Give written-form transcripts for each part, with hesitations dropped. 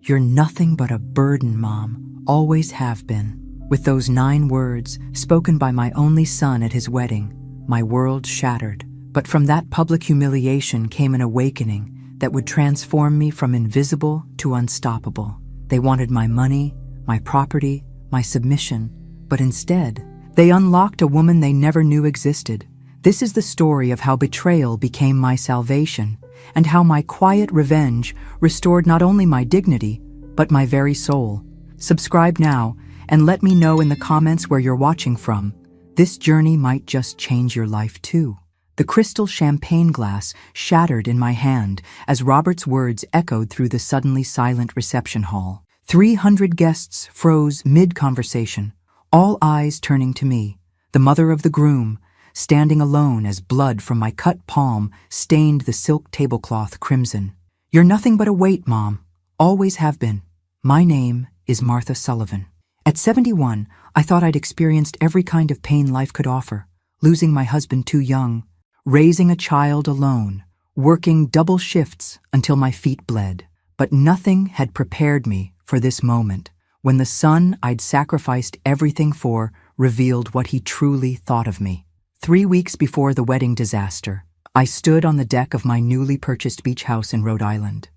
"You're nothing but a burden, Mom. Always have been." With those 9 words, spoken by my only son at his wedding, my world shattered. But from that public humiliation came an awakening that would transform me from invisible to unstoppable. They wanted my money, my property, my submission, but instead, they unlocked a woman they never knew existed. This is the story of how betrayal became my salvation, and how my quiet revenge restored not only my dignity, but my very soul. Subscribe now, and let me know in the comments where you're watching from. This journey might just change your life too. The crystal champagne glass shattered in my hand as Robert's words echoed through the suddenly silent reception hall. 300 guests froze mid-conversation, all eyes turning to me, the mother of the groom, standing alone as blood from my cut palm stained the silk tablecloth crimson. "You're nothing but a weight, Mom. Always have been. My name is Martha Sullivan." At 71, I thought I'd experienced every kind of pain life could offer. Losing my husband too young, raising a child alone, working double shifts until my feet bled. But nothing had prepared me for this moment, when the son I'd sacrificed everything for revealed what he truly thought of me. 3 weeks before the wedding disaster, I stood on the deck of my newly purchased beach house in Rhode Island.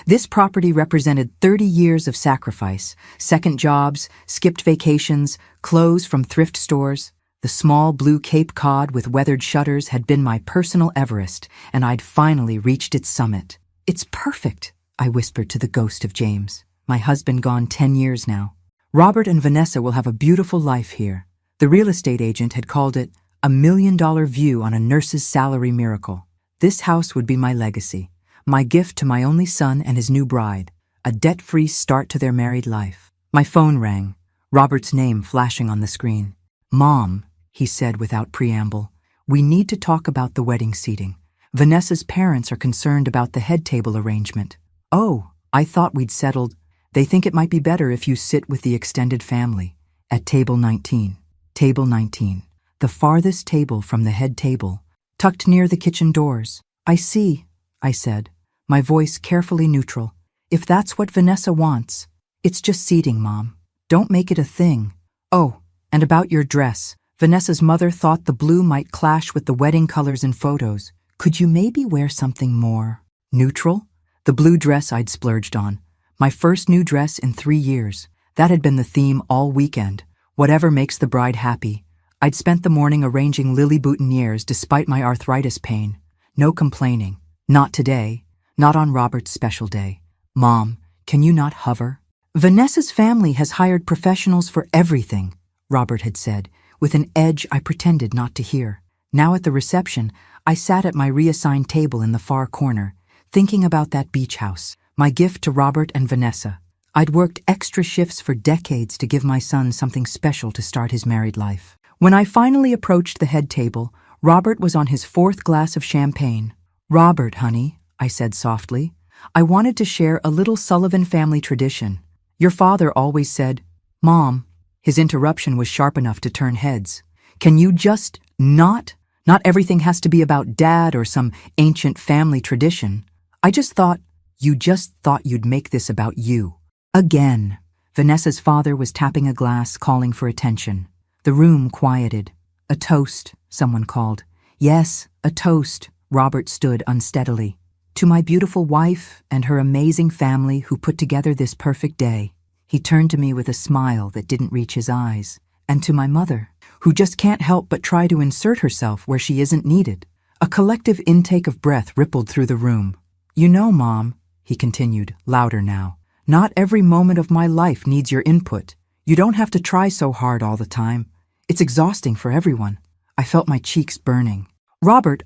This property represented 30 years of sacrifice, second jobs, skipped vacations, clothes from thrift stores. The small blue Cape Cod with weathered shutters had been my personal Everest, and I'd finally reached its summit. "It's perfect," I whispered to the ghost of James, my husband gone 10 years now. "Robert and Vanessa will have a beautiful life here." The real estate agent had called it a $1 million view on a nurse's salary miracle. This house would be my legacy, my gift to my only son and his new bride, a debt-free start to their married life. My phone rang, Robert's name flashing on the screen. "Mom," he said without preamble, "we need to talk about the wedding seating. Vanessa's parents are concerned about the head table arrangement." "Oh, I thought we'd settled. They think it might be better if you sit with the extended family at table 19. Table 19, the farthest table from the head table, tucked near the kitchen doors. "I see," I said, my voice carefully neutral. "If that's what Vanessa wants, it's just seating, Mom. Don't make it a thing. Oh, and about your dress. Vanessa's mother thought the blue might clash with the wedding colors in photos. Could you maybe wear something more neutral?" The blue dress I'd splurged on. My first new dress in 3 years. That had been the theme all weekend. Whatever makes the bride happy. I'd spent the morning arranging lily boutonnieres despite my arthritis pain. No complaining. Not today. Not on Robert's special day. "Mom, can you not hover?" "Vanessa's family has hired professionals for everything," Robert had said, with an edge I pretended not to hear. Now at the reception, I sat at my reassigned table in the far corner, thinking about that beach house, my gift to Robert and Vanessa. I'd worked extra shifts for decades to give my son something special to start his married life. When I finally approached the head table, Robert was on his 4th glass of champagne. "Robert, honey," I said softly, "I wanted to share a little Sullivan family tradition. Your father always said—" "Mom," his interruption was sharp enough to turn heads. "Can you just not? Not everything has to be about Dad or some ancient family tradition. I just thought you'd make this about you." Again. Vanessa's father was tapping a glass, calling for attention. The room quieted. "A toast," someone called. "Yes, a toast," Robert stood unsteadily. "To my beautiful wife and her amazing family who put together this perfect day." He turned to me with a smile that didn't reach his eyes. "And to my mother, who just can't help but try to insert herself where she isn't needed." A collective intake of breath rippled through the room. "You know, Mom," he continued, louder now, "not every moment of my life needs your input. You don't have to try so hard all the time. It's exhausting for everyone." I felt my cheeks burning. "Robert,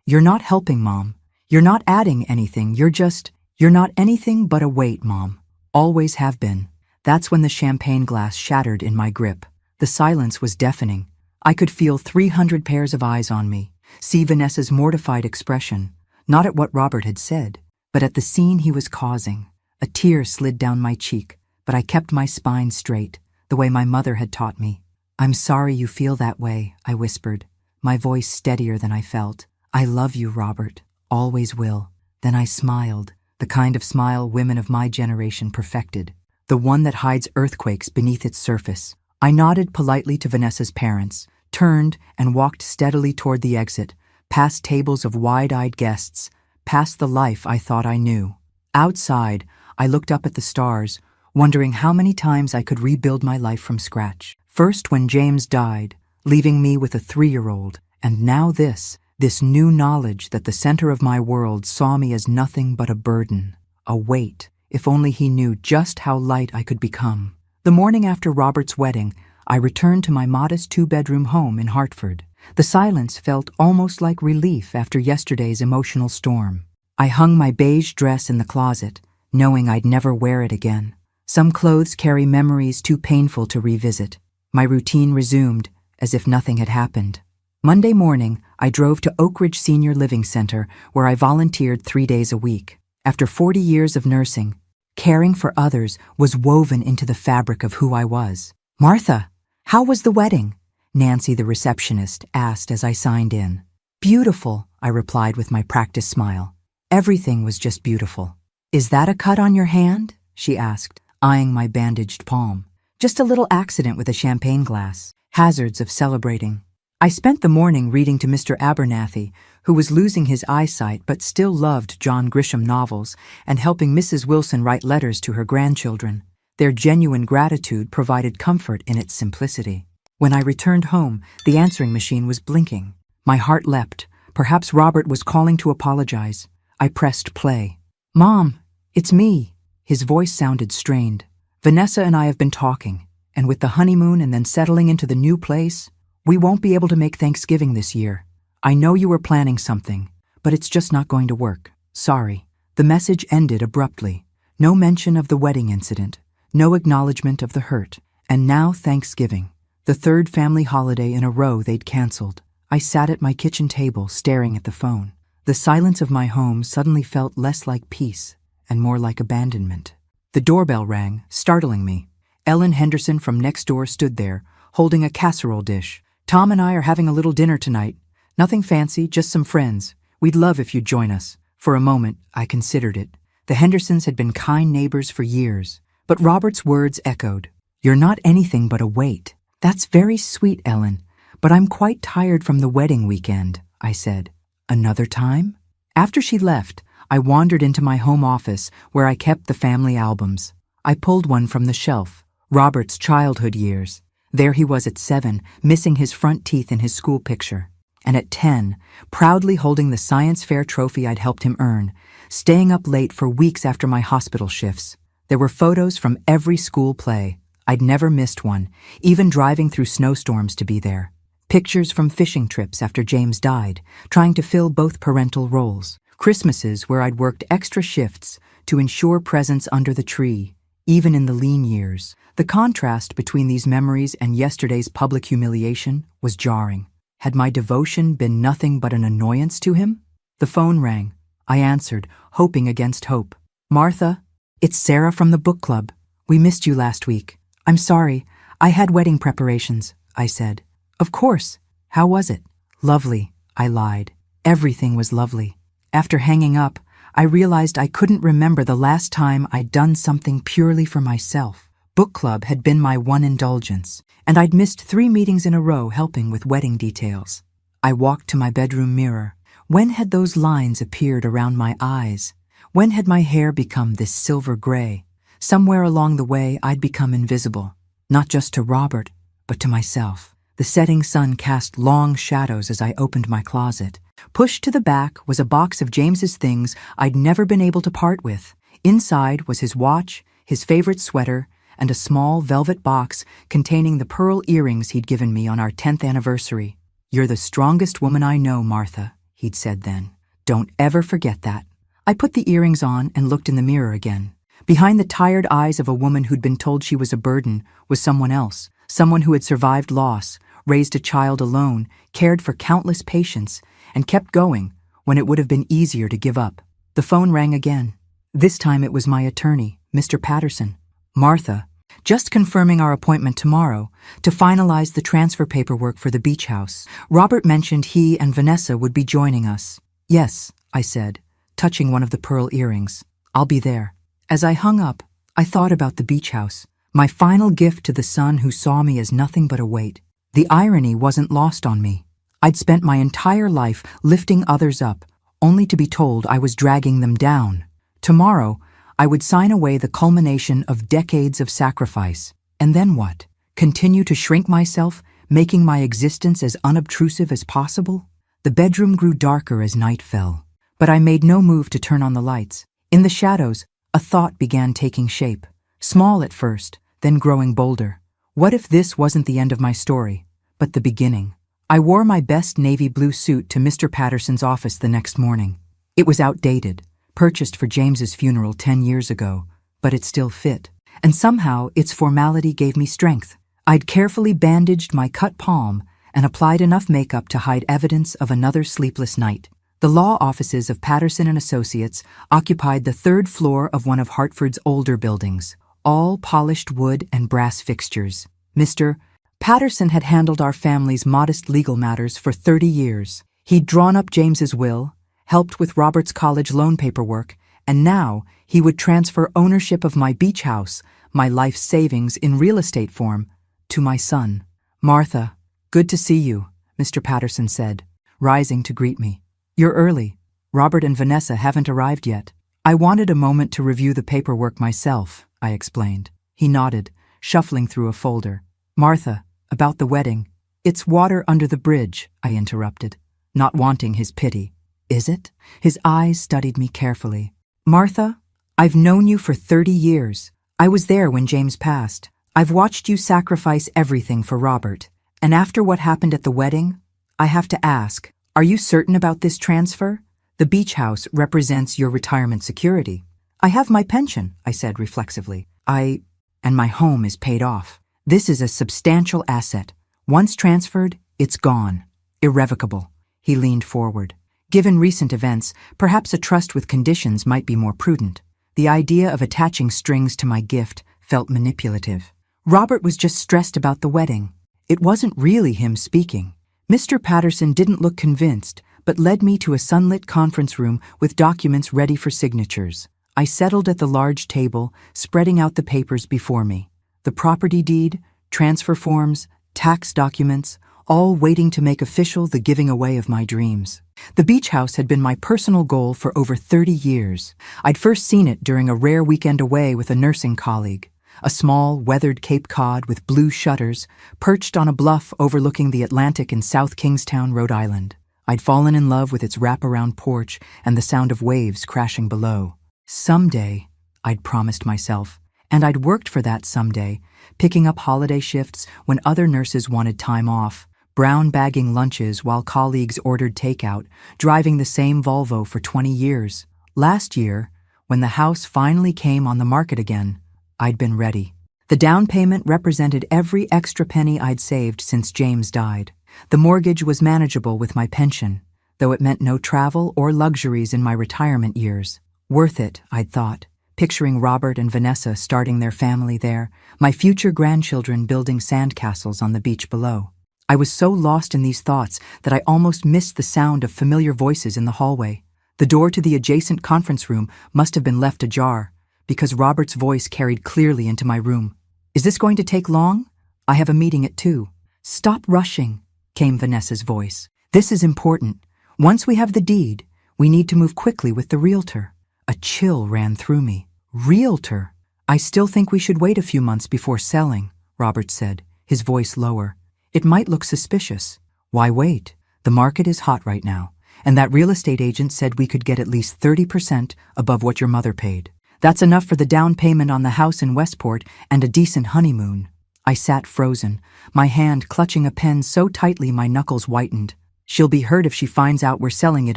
You're not helping, Mom. You're not adding anything. You're not anything but a weight, Mom. Always have been." That's when the champagne glass shattered in my grip. The silence was deafening. I could feel 300 pairs of eyes on me, see Vanessa's mortified expression, not at what Robert had said, but at the scene he was causing. A tear slid down my cheek, but I kept my spine straight, the way my mother had taught me. "I'm sorry you feel that way," I whispered, my voice steadier than I felt. "I love you, Robert. Always will." Then I smiled, the kind of smile women of my generation perfected, the one that hides earthquakes beneath its surface. I nodded politely to Vanessa's parents, turned and walked steadily toward the exit, past tables of wide-eyed guests, past the life I thought I knew. Outside, I looked up at the stars, wondering how many times I could rebuild my life from scratch. First when James died, leaving me with a 3-year-old, and now this new knowledge that the center of my world saw me as nothing but a burden, a weight. If only he knew just how light I could become. The morning after Robert's wedding, I returned to my modest 2-bedroom home in Hartford. The silence felt almost like relief after yesterday's emotional storm. I hung my beige dress in the closet, knowing I'd never wear it again. Some clothes carry memories too painful to revisit. My routine resumed, as if nothing had happened. Monday morning, I drove to Oak Ridge Senior Living Center, where I volunteered 3 days a week. After 40 years of nursing, caring for others was woven into the fabric of who I was. "Martha, how was the wedding?" Nancy, the receptionist, asked as I signed in. "Beautiful," I replied with my practiced smile. "Everything was just beautiful." "Is that a cut on your hand?" she asked, eyeing my bandaged palm. "Just a little accident with a champagne glass. Hazards of celebrating." I spent the morning reading to Mr. Abernathy, who was losing his eyesight but still loved John Grisham novels, and helping Mrs. Wilson write letters to her grandchildren. Their genuine gratitude provided comfort in its simplicity. When I returned home, the answering machine was blinking. My heart leapt. Perhaps Robert was calling to apologize. I pressed play. "Mom, it's me." His voice sounded strained. "Vanessa and I have been talking, and with the honeymoon and then settling into the new place, we won't be able to make Thanksgiving this year. I know you were planning something, but it's just not going to work. Sorry." The message ended abruptly. No mention of the wedding incident, no acknowledgement of the hurt, and now Thanksgiving, the 3rd family holiday in a row they'd canceled. I sat at my kitchen table staring at the phone. The silence of my home suddenly felt less like peace and more like abandonment. The doorbell rang, startling me. Ellen Henderson from next door stood there, holding a casserole dish. "Tom and I are having a little dinner tonight. Nothing fancy, just some friends. We'd love if you'd join us." For a moment, I considered it. The Hendersons had been kind neighbors for years. But Robert's words echoed. "You're not anything but a weight." "That's very sweet, Ellen, but I'm quite tired from the wedding weekend," I said. "Another time?" After she left, I wandered into my home office where I kept the family albums. I pulled one from the shelf, Robert's childhood years. There he was at 7, missing his front teeth in his school picture. And at 10, proudly holding the science fair trophy I'd helped him earn, staying up late for weeks after my hospital shifts. There were photos from every school play. I'd never missed one, even driving through snowstorms to be there. Pictures from fishing trips after James died, trying to fill both parental roles. Christmases where I'd worked extra shifts to ensure presence under the tree, even in the lean years. The contrast between these memories and yesterday's public humiliation was jarring. Had my devotion been nothing but an annoyance to him? The phone rang. I answered, hoping against hope. "Martha, it's Sarah from the book club. We missed you last week." "I'm sorry, I had wedding preparations," I said. "Of course. How was it?" "Lovely," I lied. Everything was lovely. After hanging up, I realized I couldn't remember the last time I'd done something purely for myself. Book club had been my one indulgence, and I'd missed 3 meetings in a row helping with wedding details. I walked to my bedroom mirror. When had those lines appeared around my eyes? When had my hair become this silver gray? Somewhere along the way, I'd become invisible, not just to Robert, but to myself. The setting sun cast long shadows as I opened my closet. Pushed to the back was a box of James's things I'd never been able to part with. Inside was his watch, his favorite sweater, and a small velvet box containing the pearl earrings he'd given me on our 10th anniversary. "You're the strongest woman I know, Martha," he'd said then. "Don't ever forget that." I put the earrings on and looked in the mirror again. Behind the tired eyes of a woman who'd been told she was a burden was someone else, someone who had survived loss, raised a child alone, cared for countless patients, and kept going when it would have been easier to give up. The phone rang again. This time it was my attorney, Mr. Patterson. "Martha, just confirming our appointment tomorrow to finalize the transfer paperwork for the beach house. Robert mentioned he and Vanessa would be joining us." "Yes," I said, touching one of the pearl earrings. I'll be there. As I hung up, I thought about the beach house, my final gift to the son who saw me as nothing but a weight. The irony wasn't lost on me. I'd spent my entire life lifting others up, only to be told I was dragging them down. Tomorrow, I would sign away the culmination of decades of sacrifice. And then what? Continue to shrink myself, making my existence as unobtrusive as possible? The bedroom grew darker as night fell, but I made no move to turn on the lights. In the shadows, a thought began taking shape. Small at first, then growing bolder. What if this wasn't the end of my story, but the beginning? I wore my best navy blue suit to Mr. Patterson's office the next morning. It was outdated, purchased for James's funeral 10 years ago, but it still fit. And somehow its formality gave me strength. I'd carefully bandaged my cut palm and applied enough makeup to hide evidence of another sleepless night. The law offices of Patterson and Associates occupied the third floor of one of Hartford's older buildings, all polished wood and brass fixtures. Mr. Patterson had handled our family's modest legal matters for 30 years. He'd drawn up James's will, helped with Robert's college loan paperwork, and now he would transfer ownership of my beach house, my life savings in real estate form, to my son. "Martha, good to see you," Mr. Patterson said, rising to greet me. "You're early. Robert and Vanessa haven't arrived yet." "I wanted a moment to review the paperwork myself," I explained. He nodded, shuffling through a folder. "Martha, about the wedding." "It's water under the bridge," I interrupted, not wanting his pity. "Is it?" His eyes studied me carefully. "Martha, I've known you for 30 years. I was there when James passed. I've watched you sacrifice everything for Robert. And after what happened at the wedding, I have to ask, are you certain about this transfer? The beach house represents your retirement security." "I have my pension," I said reflexively. And my home is paid off. This is a substantial asset. Once transferred, it's gone. Irrevocable." He leaned forward. "Given recent events, perhaps a trust with conditions might be more prudent." The idea of attaching strings to my gift felt manipulative. Robert was just stressed about the wedding. It wasn't really him speaking. Mr. Patterson didn't look convinced, but led me to a sunlit conference room with documents ready for signatures. I settled at the large table, spreading out the papers before me. The property deed, transfer forms, tax documents, all waiting to make official the giving away of my dreams. The beach house had been my personal goal for over 30 years. I'd first seen it during a rare weekend away with a nursing colleague. A small, weathered Cape Cod with blue shutters, perched on a bluff overlooking the Atlantic in South Kingstown, Rhode Island. I'd fallen in love with its wraparound porch and the sound of waves crashing below. Someday, I'd promised myself, and I'd worked for that someday, picking up holiday shifts when other nurses wanted time off, brown bagging lunches while colleagues ordered takeout, driving the same Volvo for 20 years. Last year, when the house finally came on the market again, I'd been ready. The down payment represented every extra penny I'd saved since James died. The mortgage was manageable with my pension, though it meant no travel or luxuries in my retirement years. Worth it, I'd thought, picturing Robert and Vanessa starting their family there, my future grandchildren building sandcastles on the beach below. I was so lost in these thoughts that I almost missed the sound of familiar voices in the hallway. The door to the adjacent conference room must have been left ajar, because Robert's voice carried clearly into my room. "Is this going to take long? I have a meeting at 2. "Stop rushing," came Vanessa's voice. "This is important. Once we have the deed, we need to move quickly with the realtor." A chill ran through me. "Realtor? I still think we should wait a few months before selling," Robert said, his voice lower. "It might look suspicious." "Why wait? The market is hot right now, and that real estate agent said we could get at least 30% above what your mother paid. That's enough for the down payment on the house in Westport and a decent honeymoon." I sat frozen, my hand clutching a pen so tightly my knuckles whitened. "She'll be hurt if she finds out we're selling it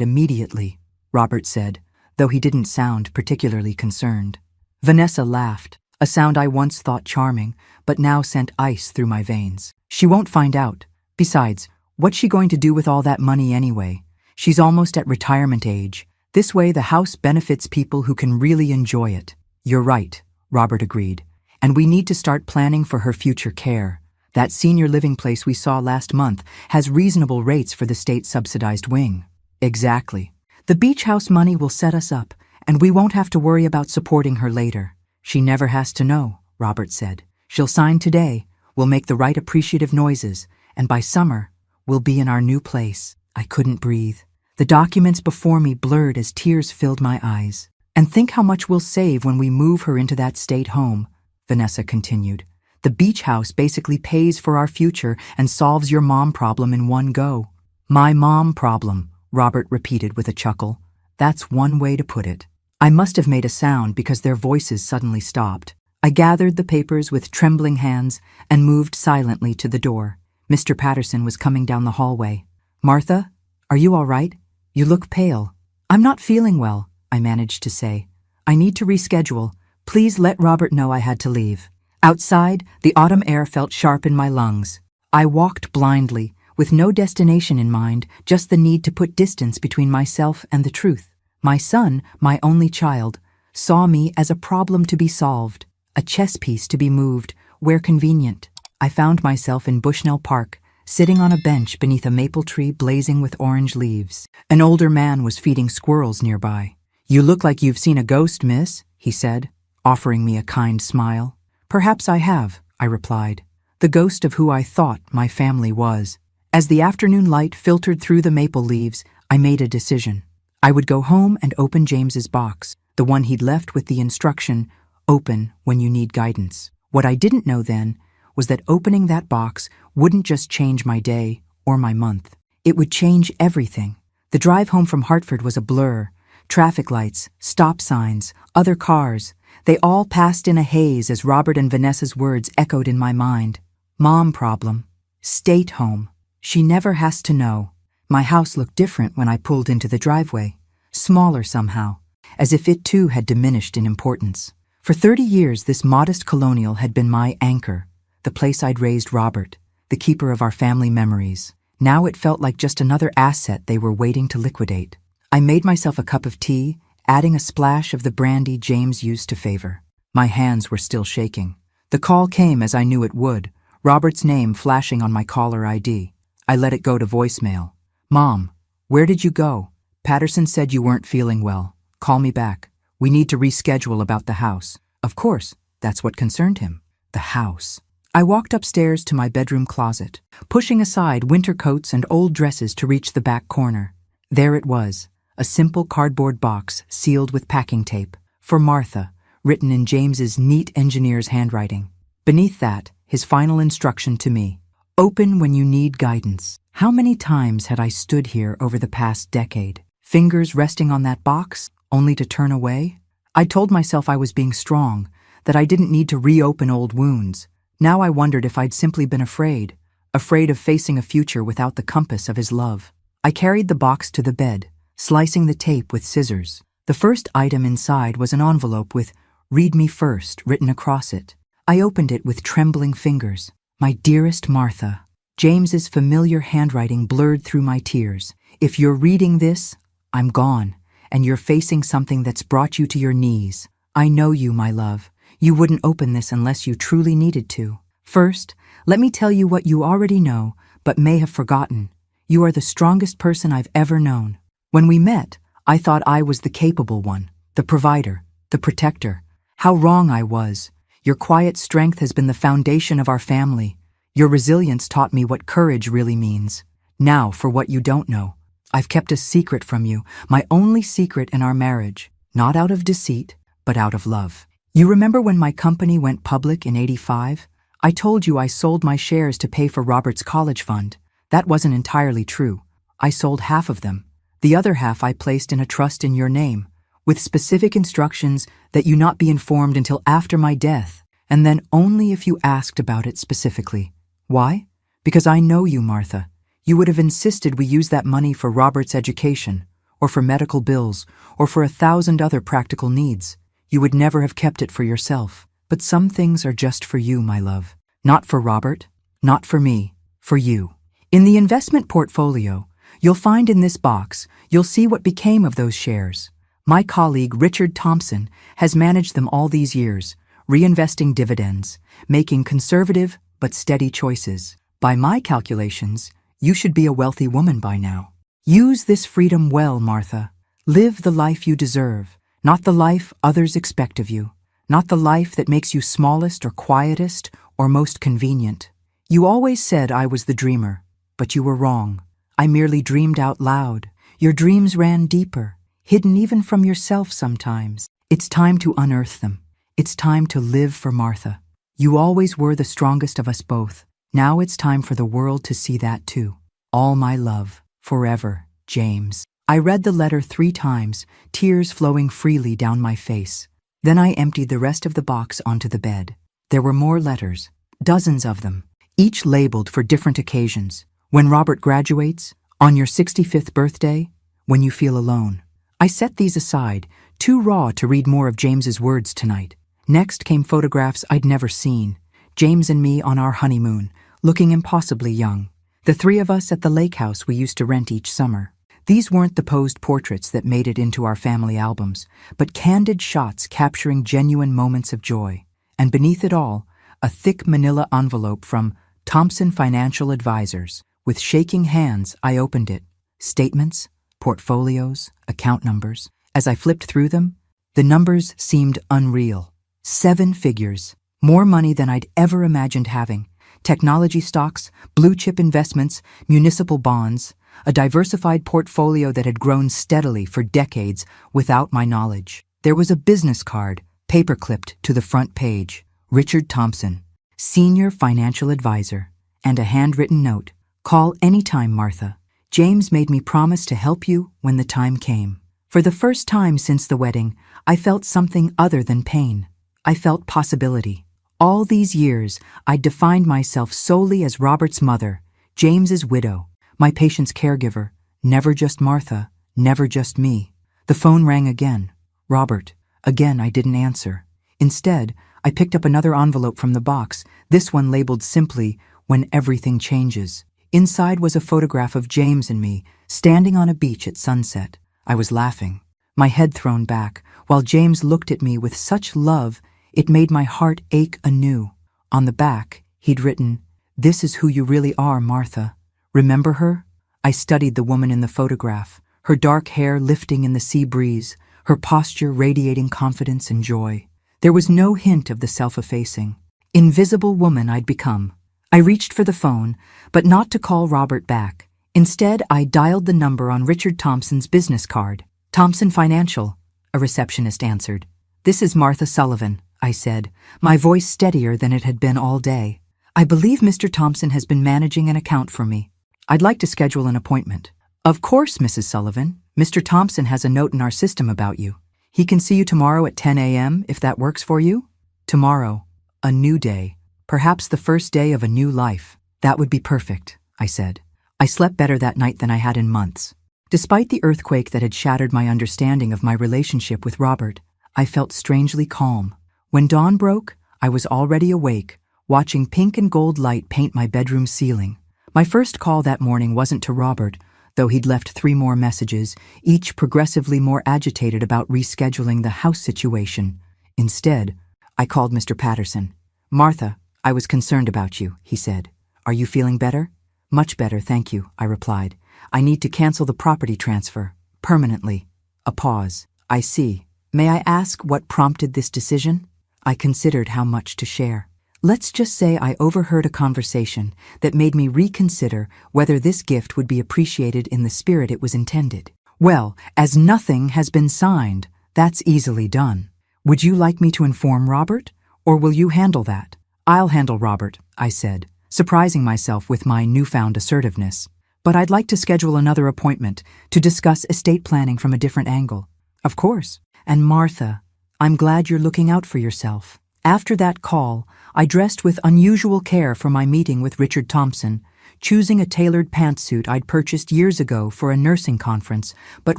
immediately," Robert said, though he didn't sound particularly concerned. Vanessa laughed, a sound I once thought charming, but now sent ice through my veins. "She won't find out. Besides, what's she going to do with all that money anyway? She's almost at retirement age. This way the house benefits people who can really enjoy it." "You're right," Robert agreed. "And we need to start planning for her future care. That senior living place we saw last month has reasonable rates for the state-subsidized wing." "Exactly. The beach house money will set us up, And we won't have to worry about supporting her later. She never has to know, Robert said. She'll sign today, we'll make the right appreciative noises, and by summer, we'll be in our new place. I couldn't breathe. The documents before me blurred as tears filled my eyes. And think how much we'll save when we move her into that state home, Vanessa continued. The beach house basically pays for our future and solves your mom problem in one go. My mom problem, Robert repeated with a chuckle. That's one way to put it. I must have made a sound because their voices suddenly stopped. I gathered the papers with trembling hands and moved silently to the door. Mr. Patterson was coming down the hallway. Martha, are you all right? You look pale. I'm not feeling well, I managed to say. I need to reschedule. Please let Robert know I had to leave. Outside, the autumn air felt sharp in my lungs. I walked blindly, with no destination in mind, just the need to put distance between myself and the truth. My son, my only child, saw me as a problem to be solved, a chess piece to be moved, where convenient. I found myself in Bushnell Park, sitting on a bench beneath a maple tree blazing with orange leaves. An older man was feeding squirrels nearby. You look like you've seen a ghost, miss, he said, offering me a kind smile. Perhaps I have, I replied, the ghost of who I thought my family was. As the afternoon light filtered through the maple leaves, I made a decision. I would go home and open James's box, the one he'd left with the instruction, open when you need guidance. What I didn't know then was that opening that box wouldn't just change my day or my month. It would change everything. The drive home from Hartford was a blur. Traffic lights, stop signs, other cars. They all passed in a haze as Robert and Vanessa's words echoed in my mind. Mom problem. State home. She never has to know. My house looked different when I pulled into the driveway. Smaller somehow, as if it too had diminished in importance. For 30 years, this modest colonial had been my anchor, the place I'd raised Robert, the keeper of our family memories. Now it felt like just another asset they were waiting to liquidate. I made myself a cup of tea, adding a splash of the brandy James used to favor. My hands were still shaking. The call came as I knew it would, Robert's name flashing on my caller ID. I let it go to voicemail. Mom, where did you go? Patterson said you weren't feeling well. Call me back. We need to reschedule about the house. Of course, that's what concerned him. The house. I walked upstairs to my bedroom closet, pushing aside winter coats and old dresses to reach the back corner. There it was, a simple cardboard box sealed with packing tape. For Martha, written in James's neat engineer's handwriting. Beneath that, his final instruction to me. Open when you need guidance. How many times had I stood here over the past decade, fingers resting on that box, only to turn away? I told myself I was being strong, that I didn't need to reopen old wounds. Now I wondered if I'd simply been afraid of facing a future without the compass of his love. I carried the box to the bed, slicing the tape with scissors. The first item inside was an envelope with "Read me first" written across it. I opened it with trembling fingers. My dearest Martha. James's familiar handwriting blurred through my tears. If you're reading this, I'm gone, and you're facing something that's brought you to your knees. I know you, my love. You wouldn't open this unless you truly needed to. First, let me tell you what you already know, but may have forgotten. You are the strongest person I've ever known. When we met, I thought I was the capable one, the provider, the protector. How wrong I was. Your quiet strength has been the foundation of our family. Your resilience taught me what courage really means. Now, for what you don't know. I've kept a secret from you, my only secret in our marriage. Not out of deceit, but out of love. You remember when my company went public in '85? I told you I sold my shares to pay for Robert's college fund. That wasn't entirely true. I sold half of them. The other half I placed in a trust in your name, with specific instructions that you not be informed until after my death, and then only if you asked about it specifically. Why? Because I know you, Martha. You would have insisted we use that money for Robert's education, or for medical bills, or for 1,000 other practical needs. You would never have kept it for yourself. But some things are just for you, my love. Not for Robert, not for me, for you. In the investment portfolio, you'll find in this box, you'll see what became of those shares. My colleague Richard Thompson has managed them all these years, reinvesting dividends, making conservative but steady choices. By my calculations, you should be a wealthy woman by now. Use this freedom well, Martha. Live the life you deserve. Not the life others expect of you. Not the life that makes you smallest or quietest or most convenient. You always said I was the dreamer, but you were wrong. I merely dreamed out loud. Your dreams ran deeper, hidden even from yourself sometimes. It's time to unearth them. It's time to live for Martha. You always were the strongest of us both. Now it's time for the world to see that too. All my love, forever, James. I read the letter 3 times, tears flowing freely down my face. Then I emptied the rest of the box onto the bed. There were more letters, dozens of them, each labeled for different occasions. When Robert graduates, on your 65th birthday, when you feel alone. I set these aside, too raw to read more of James's words tonight. Next came photographs I'd never seen. James and me on our honeymoon, looking impossibly young. The 3 of us at the lake house we used to rent each summer. These weren't the posed portraits that made it into our family albums, but candid shots capturing genuine moments of joy. And beneath it all, a thick manila envelope from Thompson Financial Advisors. With shaking hands, I opened it. Statements, portfolios, account numbers. As I flipped through them, the numbers seemed unreal. 7 figures, more money than I'd ever imagined having. Technology stocks, blue-chip investments, municipal bonds, a diversified portfolio that had grown steadily for decades without my knowledge. There was a business card, paper-clipped to the front page. Richard Thompson, Senior Financial Advisor, and a handwritten note. Call anytime, Martha. James made me promise to help you when the time came. For the first time since the wedding, I felt something other than pain. I felt possibility. All these years, I'd defined myself solely as Robert's mother, James's widow, my patient's caregiver, never just Martha, never just me. The phone rang again. Robert. Again, I didn't answer. Instead, I picked up another envelope from the box, this one labeled simply, When Everything Changes. Inside was a photograph of James and me, standing on a beach at sunset. I was laughing, my head thrown back, while James looked at me with such love, it made my heart ache anew. On the back, he'd written, This is who you really are, Martha. Remember her? I studied the woman in the photograph, her dark hair lifting in the sea breeze, her posture radiating confidence and joy. There was no hint of the self-effacing, invisible woman I'd become. I reached for the phone, but not to call Robert back. Instead, I dialed the number on Richard Thompson's business card. Thompson Financial, a receptionist answered. This is Martha Sullivan, I said, my voice steadier than it had been all day. I believe Mr. Thompson has been managing an account for me. I'd like to schedule an appointment. Of course, Mrs. Sullivan. Mr. Thompson has a note in our system about you. He can see you tomorrow at 10 a.m. if that works for you. Tomorrow, a new day, perhaps the first day of a new life. That would be perfect, I said. I slept better that night than I had in months. Despite the earthquake that had shattered my understanding of my relationship with Robert, I felt strangely calm. When dawn broke, I was already awake, watching pink and gold light paint my bedroom ceiling. My first call that morning wasn't to Robert, though he'd left 3 more messages, each progressively more agitated about rescheduling the house situation. Instead, I called Mr. Patterson. Martha, I was concerned about you, he said. Are you feeling better? Much better, thank you, I replied. I need to cancel the property transfer, permanently. A pause. I see. May I ask what prompted this decision? I considered how much to share. Let's just say I overheard a conversation that made me reconsider whether this gift would be appreciated in the spirit it was intended. Well, as nothing has been signed, that's easily done. Would you like me to inform Robert, or will you handle that? I'll handle Robert, I said, surprising myself with my newfound assertiveness. But I'd like to schedule another appointment to discuss estate planning from a different angle. Of course. And Martha, I'm glad you're looking out for yourself. After that call, I dressed with unusual care for my meeting with Richard Thompson, choosing a tailored pantsuit I'd purchased years ago for a nursing conference, but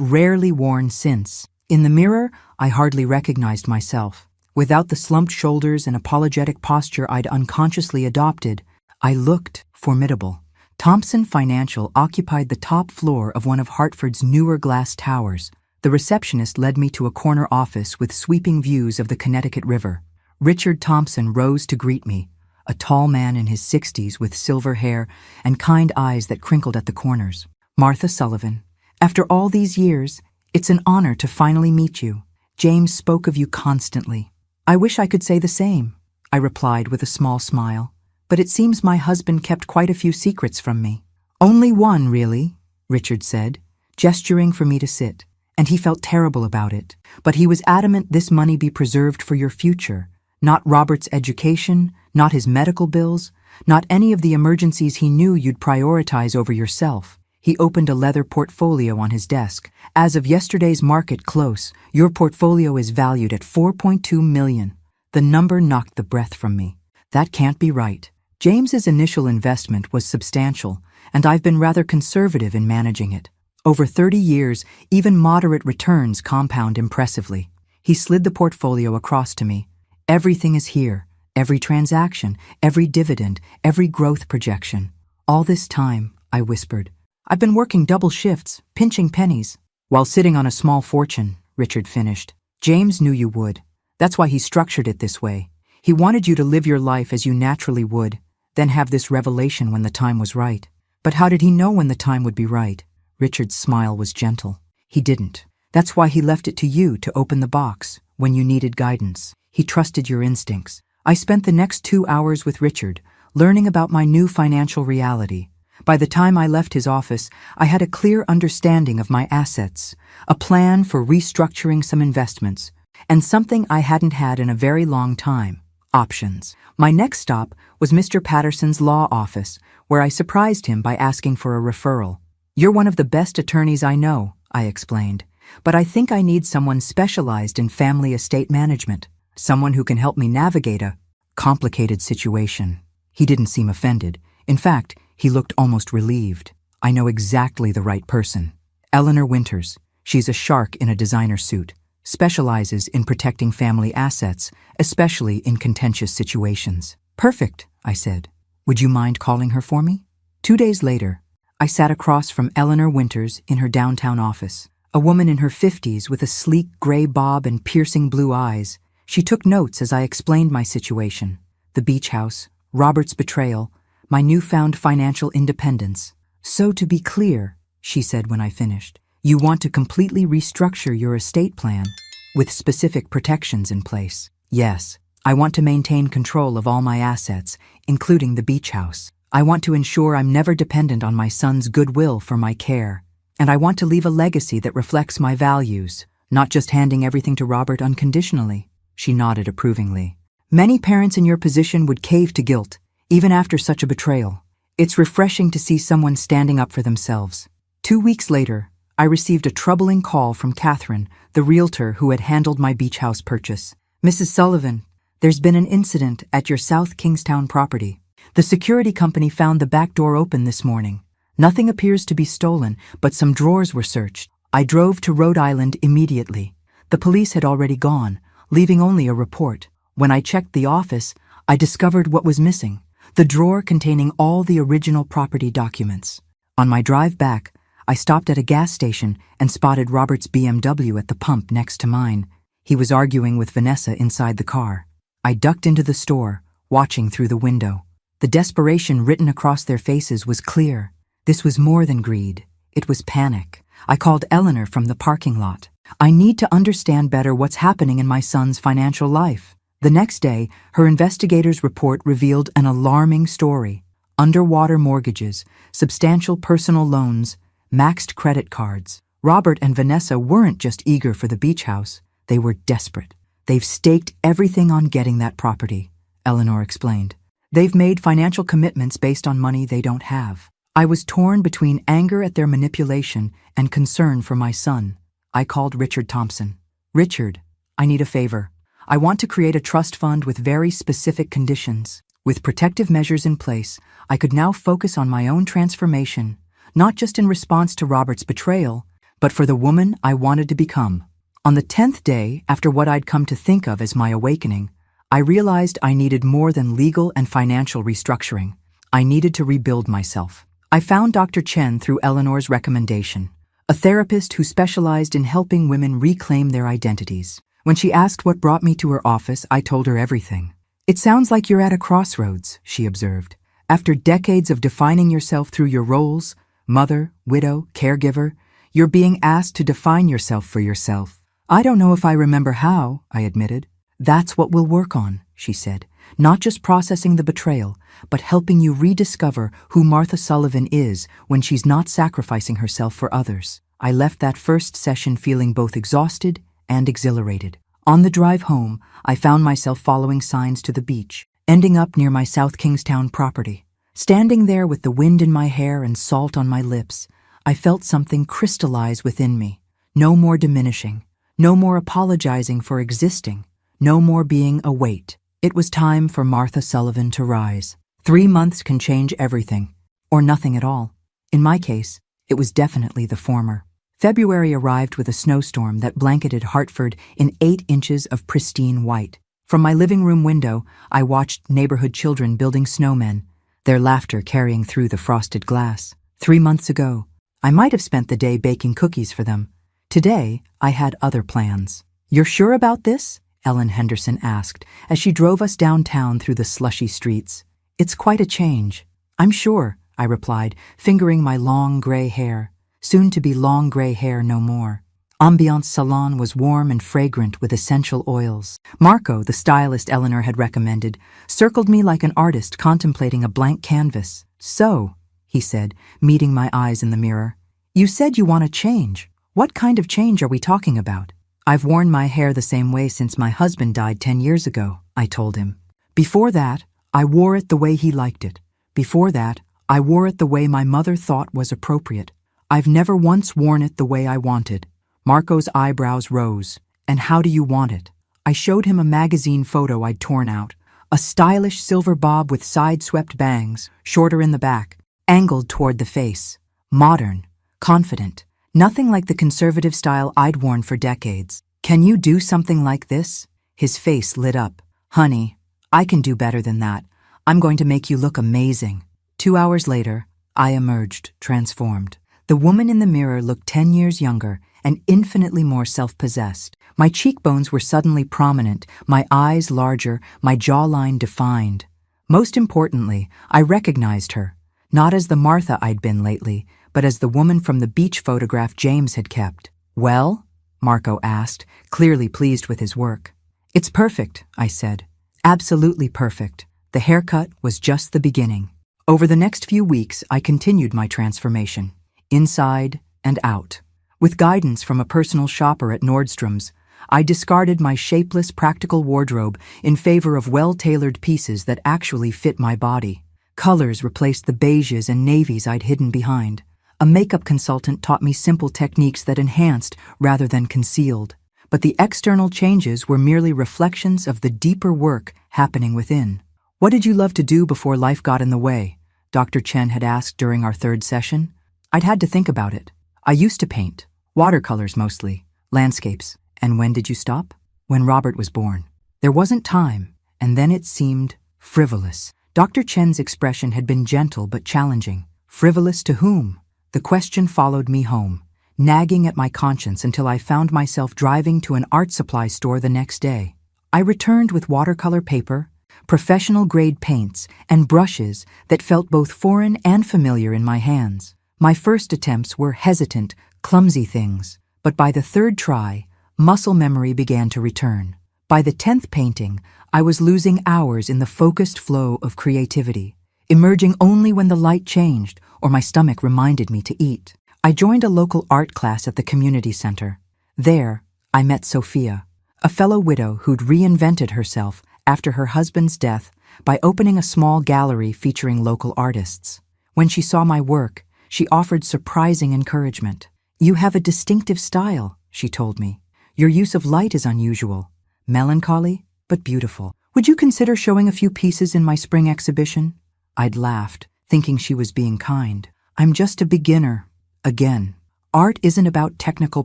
rarely worn since. In the mirror, I hardly recognized myself. Without the slumped shoulders and apologetic posture I'd unconsciously adopted, I looked formidable. Thompson Financial occupied the top floor of one of Hartford's newer glass towers. The receptionist led me to a corner office with sweeping views of the Connecticut River. Richard Thompson rose to greet me, a tall man in his 60s with silver hair and kind eyes that crinkled at the corners. Martha Sullivan, after all these years, it's an honor to finally meet you. James spoke of you constantly. I wish I could say the same, I replied with a small smile. But it seems my husband kept quite a few secrets from me. Only one, really, Richard said, gesturing for me to sit, and he felt terrible about it. But he was adamant this money be preserved for your future, not Robert's education, not his medical bills, not any of the emergencies he knew you'd prioritize over yourself. He opened a leather portfolio on his desk. As of yesterday's market close, your portfolio is valued at $4.2 million. The number knocked the breath from me. That can't be right. James's initial investment was substantial, and I've been rather conservative in managing it. Over 30 years, even moderate returns compound impressively. He slid the portfolio across to me. Everything is here. Every transaction, every dividend, every growth projection. All this time, I whispered. I've been working double shifts, pinching pennies, while sitting on a small fortune, Richard finished. James knew you would. That's why he structured it this way. He wanted you to live your life as you naturally would, then have this revelation when the time was right. But how did he know when the time would be right? Richard's smile was gentle. He didn't. That's why he left it to you to open the box when you needed guidance. He trusted your instincts. I spent the next 2 hours with Richard, learning about my new financial reality. By the time I left his office, I had a clear understanding of my assets, a plan for restructuring some investments, and something I hadn't had in a very long time: options. My next stop was Mr. Patterson's law office, where I surprised him by asking for a referral. You're one of the best attorneys I know, I explained, but I think I need someone specialized in family estate management, someone who can help me navigate a complicated situation. He didn't seem offended. In fact, he looked almost relieved. I know exactly the right person. Eleanor Winters. She's a shark in a designer suit, specializes in protecting family assets, especially in contentious situations. Perfect, I said. Would you mind calling her for me? 2 days later, I sat across from Eleanor Winters in her downtown office. A woman in her 50s with a sleek gray bob and piercing blue eyes. She took notes as I explained my situation. The beach house, Robert's betrayal, my newfound financial independence. So to be clear, she said when I finished, you want to completely restructure your estate plan with specific protections in place. Yes, I want to maintain control of all my assets, including the beach house. I want to ensure I'm never dependent on my son's goodwill for my care. And I want to leave a legacy that reflects my values, not just handing everything to Robert unconditionally. She nodded approvingly. Many parents in your position would cave to guilt, even after such a betrayal. It's refreshing to see someone standing up for themselves. 2 weeks later, I received a troubling call from Catherine, the realtor who had handled my beach house purchase. Mrs. Sullivan, there's been an incident at your South Kingstown property. The security company found the back door open this morning. Nothing appears to be stolen, but some drawers were searched. I drove to Rhode Island immediately. The police had already gone, leaving only a report. When I checked the office, I discovered what was missing: the drawer containing all the original property documents. On my drive back, I stopped at a gas station and spotted Robert's BMW at the pump next to mine. He was arguing with Vanessa inside the car. I ducked into the store, watching through the window. The desperation written across their faces was clear. This was more than greed. It was panic. I called Eleanor from the parking lot. I need to understand better what's happening in my son's financial life. The next day, her investigator's report revealed an alarming story: underwater mortgages, substantial personal loans, maxed credit cards. Robert and Vanessa weren't just eager for the beach house. They were desperate. They've staked everything on getting that property, Eleanor explained. They've made financial commitments based on money they don't have. I was torn between anger at their manipulation and concern for my son. I called Richard Thompson. Richard, I need a favor. I want to create a trust fund with very specific conditions. With protective measures in place, I could now focus on my own transformation, not just in response to Robert's betrayal, but for the woman I wanted to become. On the 10th day, after what I'd come to think of as my awakening, I realized I needed more than legal and financial restructuring. I needed to rebuild myself. I found Dr. Chen through Eleanor's recommendation, a therapist who specialized in helping women reclaim their identities. When she asked what brought me to her office, I told her everything. It sounds like you're at a crossroads, she observed. After decades of defining yourself through your roles, mother, widow, caregiver, you're being asked to define yourself for yourself. I don't know if I remember how, I admitted. That's what we'll work on, she said. Not just processing the betrayal, but helping you rediscover who Martha Sullivan is when she's not sacrificing herself for others. I left that first session feeling both exhausted and exhilarated. On the drive home, I found myself following signs to the beach, ending up near my South Kingstown property. Standing there with the wind in my hair and salt on my lips, I felt something crystallize within me. No more diminishing, no more apologizing for existing, no more being a weight. It was time for Martha Sullivan to rise. 3 months can change everything, or nothing at all. In my case, it was definitely the former. February arrived with a snowstorm that blanketed Hartford in 8 inches of pristine white. From my living room window, I watched neighborhood children building snowmen, their laughter carrying through the frosted glass. 3 months ago, I might have spent the day baking cookies for them. Today, I had other plans. "You're sure about this?" Ellen Henderson asked as she drove us downtown through the slushy streets. "It's quite a change." "I'm sure," I replied, fingering my long gray hair, soon to be long gray hair no more. Ambiance Salon was warm and fragrant with essential oils. Marco, the stylist Eleanor had recommended, circled me like an artist contemplating a blank canvas. "So," he said, meeting my eyes in the mirror, "you said you want a change. What kind of change are we talking about?" "I've worn my hair the same way since my husband died 10 years ago," I told him. "Before that, I wore it the way he liked it. Before that, I wore it the way my mother thought was appropriate. I've never once worn it the way I wanted." Marco's eyebrows rose. "And how do you want it?" I showed him a magazine photo I'd torn out. A stylish silver bob with side-swept bangs, shorter in the back, angled toward the face. Modern, confident, nothing like the conservative style I'd worn for decades. "Can you do something like this?" His face lit up. "Honey, I can do better than that. I'm going to make you look amazing." 2 hours later, I emerged, transformed. The woman in the mirror looked 10 years younger and infinitely more self-possessed. My cheekbones were suddenly prominent, my eyes larger, my jawline defined. Most importantly, I recognized her, not as the Martha I'd been lately, but as the woman from the beach photograph James had kept. "Well?" Marco asked, clearly pleased with his work. "It's perfect," I said. "Absolutely perfect." The haircut was just the beginning. Over the next few weeks, I continued my transformation, inside and out. With guidance from a personal shopper at Nordstrom's, I discarded my shapeless, practical wardrobe in favor of well-tailored pieces that actually fit my body. Colors replaced the beiges and navies I'd hidden behind. A makeup consultant taught me simple techniques that enhanced rather than concealed. But the external changes were merely reflections of the deeper work happening within. "What did you love to do before life got in the way?" Dr. Chen had asked during our 3rd session. I'd had to think about it. "I used to paint. Watercolors mostly. Landscapes." "And when did you stop?" "When Robert was born. There wasn't time, and then it seemed frivolous." Dr. Chen's expression had been gentle but challenging. Frivolous to whom? The question followed me home, nagging at my conscience until I found myself driving to an art supply store the next day. I returned with watercolor paper, professional-grade paints, and brushes that felt both foreign and familiar in my hands. My first attempts were hesitant, clumsy things, but by the 3rd try, muscle memory began to return. By the 10th painting, I was losing hours in the focused flow of creativity, emerging only when the light changed or my stomach reminded me to eat. I joined a local art class at the community center. There, I met Sophia, a fellow widow who'd reinvented herself after her husband's death by opening a small gallery featuring local artists. When she saw my work, she offered surprising encouragement. "You have a distinctive style," she told me. "Your use of light is unusual, melancholy, but beautiful. Would you consider showing a few pieces in my spring exhibition?" I'd laughed, thinking she was being kind. "I'm just a beginner." Again. "Art isn't about technical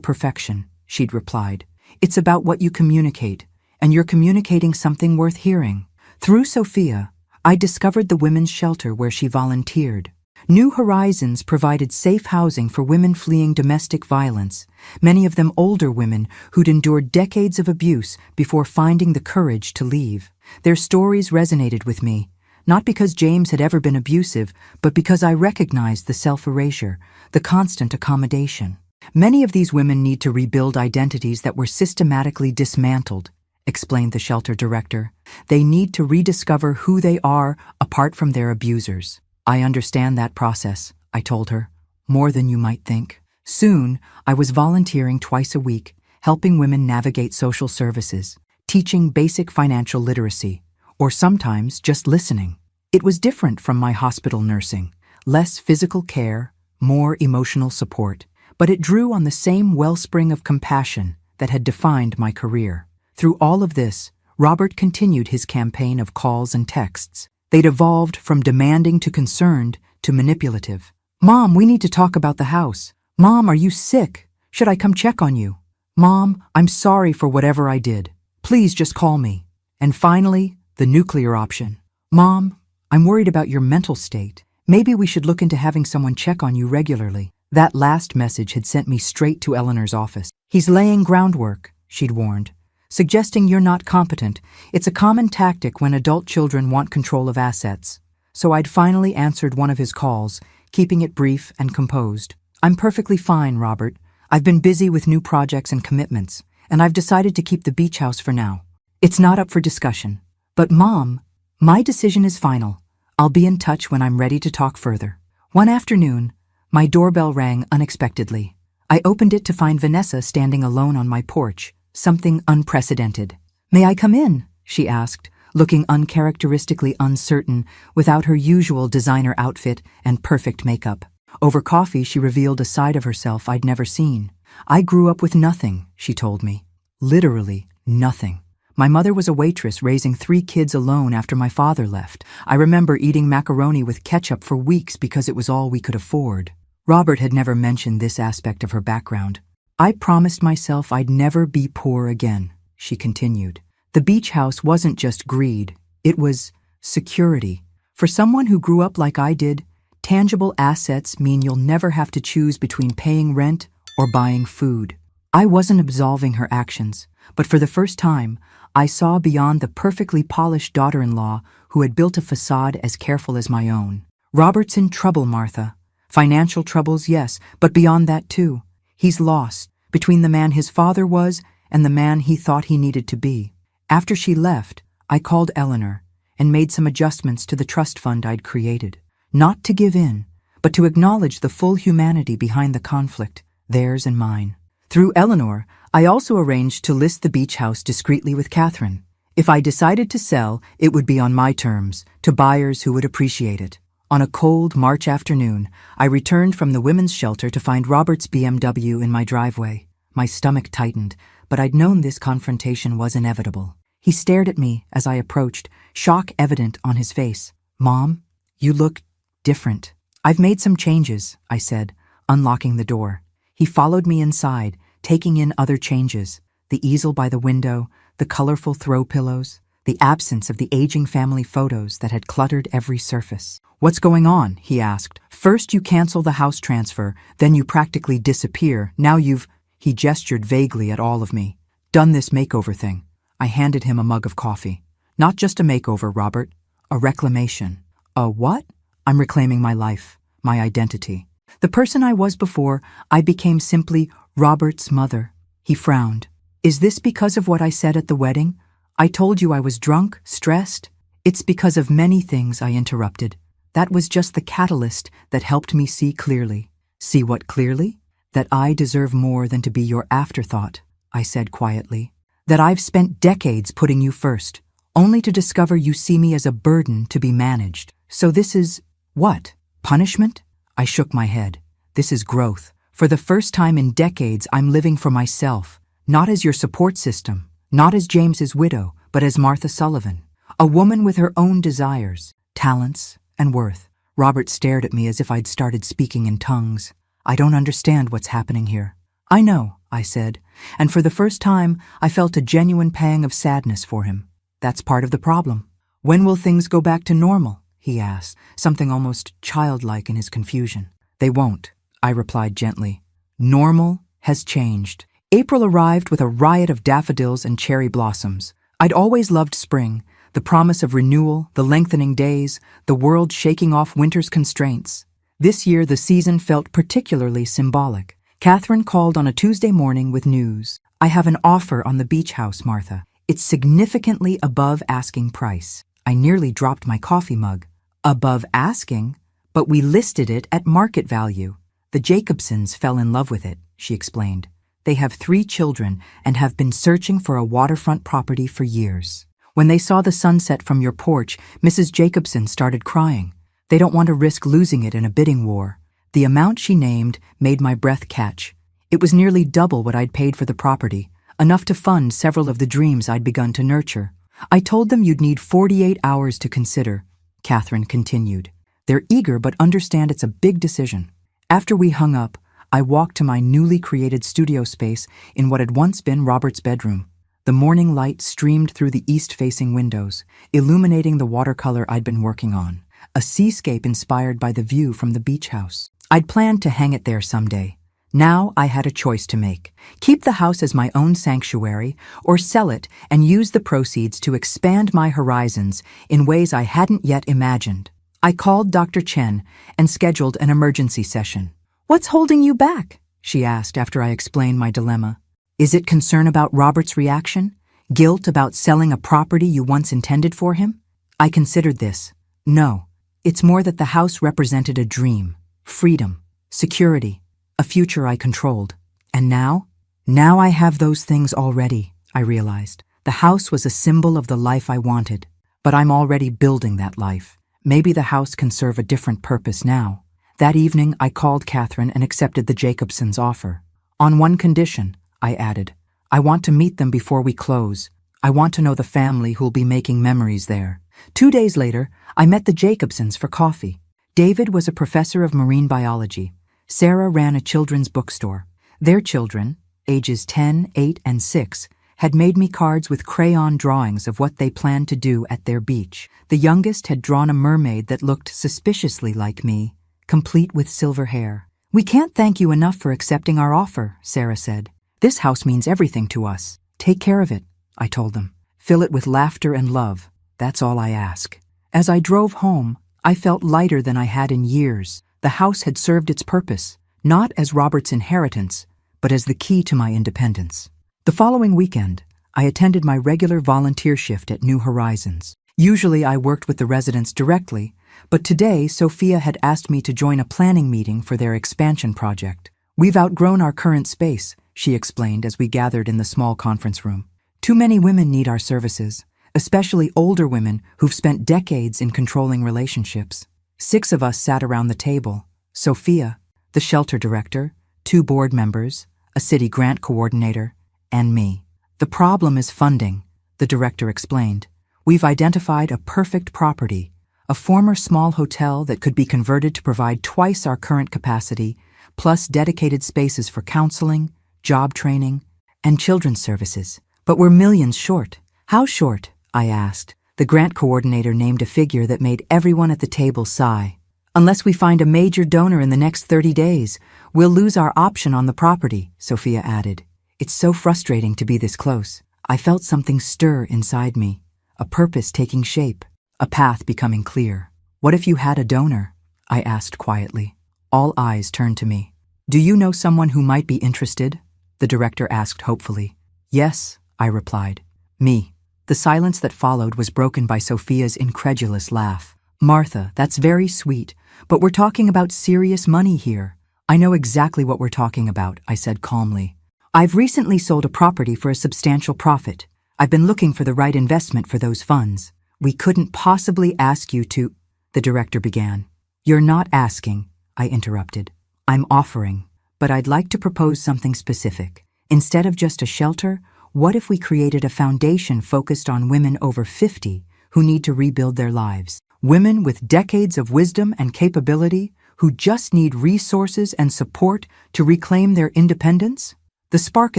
perfection," she'd replied. "It's about what you communicate, and you're communicating something worth hearing." Through Sophia, I discovered the women's shelter where she volunteered. New Horizons provided safe housing for women fleeing domestic violence, many of them older women who'd endured decades of abuse before finding the courage to leave. Their stories resonated with me, not because James had ever been abusive, but because I recognized the self-erasure, the constant accommodation. Many of these women need to rebuild identities that were systematically dismantled, explained the shelter director. They need to rediscover who they are apart from their abusers. I understand that process, I told her, more than you might think. Soon, I was volunteering twice a week, helping women navigate social services, teaching basic financial literacy, or sometimes just listening. It was different from my hospital nursing, less physical care, more emotional support, but it drew on the same wellspring of compassion that had defined my career. Through all of this, Robert continued his campaign of calls and texts. They'd evolved from demanding to concerned to manipulative. "Mom, we need to talk about the house. Mom, are you sick? Should I come check on you? Mom, I'm sorry for whatever I did. Please just call me." And finally, the nuclear option. "Mom, I'm worried about your mental state. Maybe we should look into having someone check on you regularly." That last message had sent me straight to Eleanor's office. "He's laying groundwork," she'd warned, "suggesting you're not competent. It's a common tactic when adult children want control of assets." So I'd finally answered one of his calls, keeping it brief and composed. "I'm perfectly fine, Robert. I've been busy with new projects and commitments, and I've decided to keep the beach house for now. It's not up for discussion. But Mom, my decision is final. I'll be in touch when I'm ready to talk further." One afternoon, my doorbell rang unexpectedly. I opened it to find Vanessa standing alone on my porch, something unprecedented. "May I come in?" she asked, looking uncharacteristically uncertain without her usual designer outfit and perfect makeup. Over coffee, she revealed a side of herself I'd never seen. "I grew up with nothing," she told me. Literally nothing. My mother was a waitress raising 3 kids alone after my father left. I remember eating macaroni with ketchup for weeks because it was all we could afford. Robert had never mentioned this aspect of her background. "I promised myself I'd never be poor again," she continued. The beach house wasn't just greed, it was security. For someone who grew up like I did, tangible assets mean you'll never have to choose between paying rent or buying food. I wasn't absolving her actions, but for the first time, I saw beyond the perfectly polished daughter-in-law who had built a facade as careful as my own. "Robert's in trouble, Martha. Financial troubles, yes, but beyond that too. He's lost, between the man his father was and the man he thought he needed to be." After she left, I called Eleanor and made some adjustments to the trust fund I'd created. Not to give in, but to acknowledge the full humanity behind the conflict, theirs and mine. Through Eleanor, I also arranged to list the beach house discreetly with Catherine. If I decided to sell, it would be on my terms, to buyers who would appreciate it. On a cold March afternoon, I returned from the women's shelter to find Robert's BMW in my driveway. My stomach tightened, but I'd known this confrontation was inevitable. He stared at me as I approached, shock evident on his face. "Mom, you look different." "I've made some changes," I said, unlocking the door. He followed me inside, taking in other changes: the easel by the window, the colorful throw pillows, the absence of the aging family photos that had cluttered every surface. "What's going on?" he asked. "First you cancel the house transfer, then you practically disappear. Now you've—" He gestured vaguely at all of me. "Done this makeover thing." I handed him a mug of coffee. "Not just a makeover, Robert. A reclamation." "A what?" "I'm reclaiming my life, my identity. The person I was before, I became simply Robert's mother." He frowned. "Is this because of what I said at the wedding? I told you I was drunk, stressed?" "It's because of many things," I interrupted. "That was just the catalyst that helped me see clearly." "See what clearly?" "That I deserve more than to be your afterthought," I said quietly. "That I've spent decades putting you first, only to discover you see me as a burden to be managed. So this is, what, punishment?" I shook my head. "This is growth. For the first time in decades, I'm living for myself, not as your support system, not as James's widow, but as Martha Sullivan, a woman with her own desires, talents, and worth." Robert stared at me as if I'd started speaking in tongues. "I don't understand what's happening here." "I know," I said, and for the first time, I felt a genuine pang of sadness for him. "That's part of the problem." "When will things go back to normal?" he asked, something almost childlike in his confusion. "They won't," I replied gently. "Normal has changed." April arrived with a riot of daffodils and cherry blossoms. I'd always loved spring, the promise of renewal, the lengthening days, the world shaking off winter's constraints. This year, the season felt particularly symbolic. Catherine called on a Tuesday morning with news. I have an offer on the beach house, Martha. It's significantly above asking price. I nearly dropped my coffee mug. Above asking? But we listed it at market value. The Jacobsons fell in love with it, she explained. They have 3 children and have been searching for a waterfront property for years. When they saw the sunset from your porch, Mrs. Jacobson started crying. They don't want to risk losing it in a bidding war. The amount she named made my breath catch. It was nearly double what I'd paid for the property, enough to fund several of the dreams I'd begun to nurture. I told them you'd need 48 hours to consider, Catherine continued. They're eager but understand it's a big decision. After we hung up, I walked to my newly created studio space in what had once been Robert's bedroom. The morning light streamed through the east-facing windows, illuminating the watercolor I'd been working on, a seascape inspired by the view from the beach house. I'd planned to hang it there someday. Now I had a choice to make: keep the house as my own sanctuary, or sell it and use the proceeds to expand my horizons in ways I hadn't yet imagined. I called Dr. Chen and scheduled an emergency session. "What's holding you back?" she asked after I explained my dilemma. "Is it concern about Robert's reaction? Guilt about selling a property you once intended for him?" I considered this. No, it's more that the house represented a dream, freedom, security, a future I controlled. And now? Now I have those things already, I realized. The house was a symbol of the life I wanted, but I'm already building that life. Maybe the house can serve a different purpose now. That evening, I called Catherine and accepted the Jacobsons' offer. On one condition, I added. I want to meet them before we close. I want to know the family who'll be making memories there. 2 days later, I met the Jacobsons for coffee. David was a professor of marine biology. Sarah ran a children's bookstore. Their children, ages 10, 8, and 6, had made me cards with crayon drawings of what they planned to do at their beach. The youngest had drawn a mermaid that looked suspiciously like me, complete with silver hair. "We can't thank you enough for accepting our offer," Sarah said. "This house means everything to us. Take care of it," I told them. "Fill it with laughter and love. That's all I ask." As I drove home, I felt lighter than I had in years. The house had served its purpose, not as Robert's inheritance, but as the key to my independence. The following weekend, I attended my regular volunteer shift at New Horizons. Usually I worked with the residents directly, but today Sophia had asked me to join a planning meeting for their expansion project. "We've outgrown our current space," she explained as we gathered in the small conference room. "Too many women need our services, especially older women who've spent decades in controlling relationships." 6 of us sat around the table: Sophia, the shelter director, 2 board members, a city grant coordinator, and me. "The problem is funding," the director explained. "We've identified a perfect property, a former small hotel that could be converted to provide twice our current capacity, plus dedicated spaces for counseling, job training, and children's services. But we're millions short." "How short?" I asked. The grant coordinator named a figure that made everyone at the table sigh. "Unless we find a major donor in the next 30 days, we'll lose our option on the property," Sophia added. "It's so frustrating to be this close." I felt something stir inside me, a purpose taking shape, a path becoming clear. "What if you had a donor?" I asked quietly. All eyes turned to me. "Do you know someone who might be interested?" the director asked hopefully. "Yes," I replied. "Me." The silence that followed was broken by Sophia's incredulous laugh. "Martha, that's very sweet, but we're talking about serious money here." "I know exactly what we're talking about," I said calmly. "I've recently sold a property for a substantial profit. I've been looking for the right investment for those funds." "We couldn't possibly ask you to," the director began. "You're not asking," I interrupted. "I'm offering, but I'd like to propose something specific. Instead of just a shelter, what if we created a foundation focused on women over 50 who need to rebuild their lives? Women with decades of wisdom and capability who just need resources and support to reclaim their independence?" The spark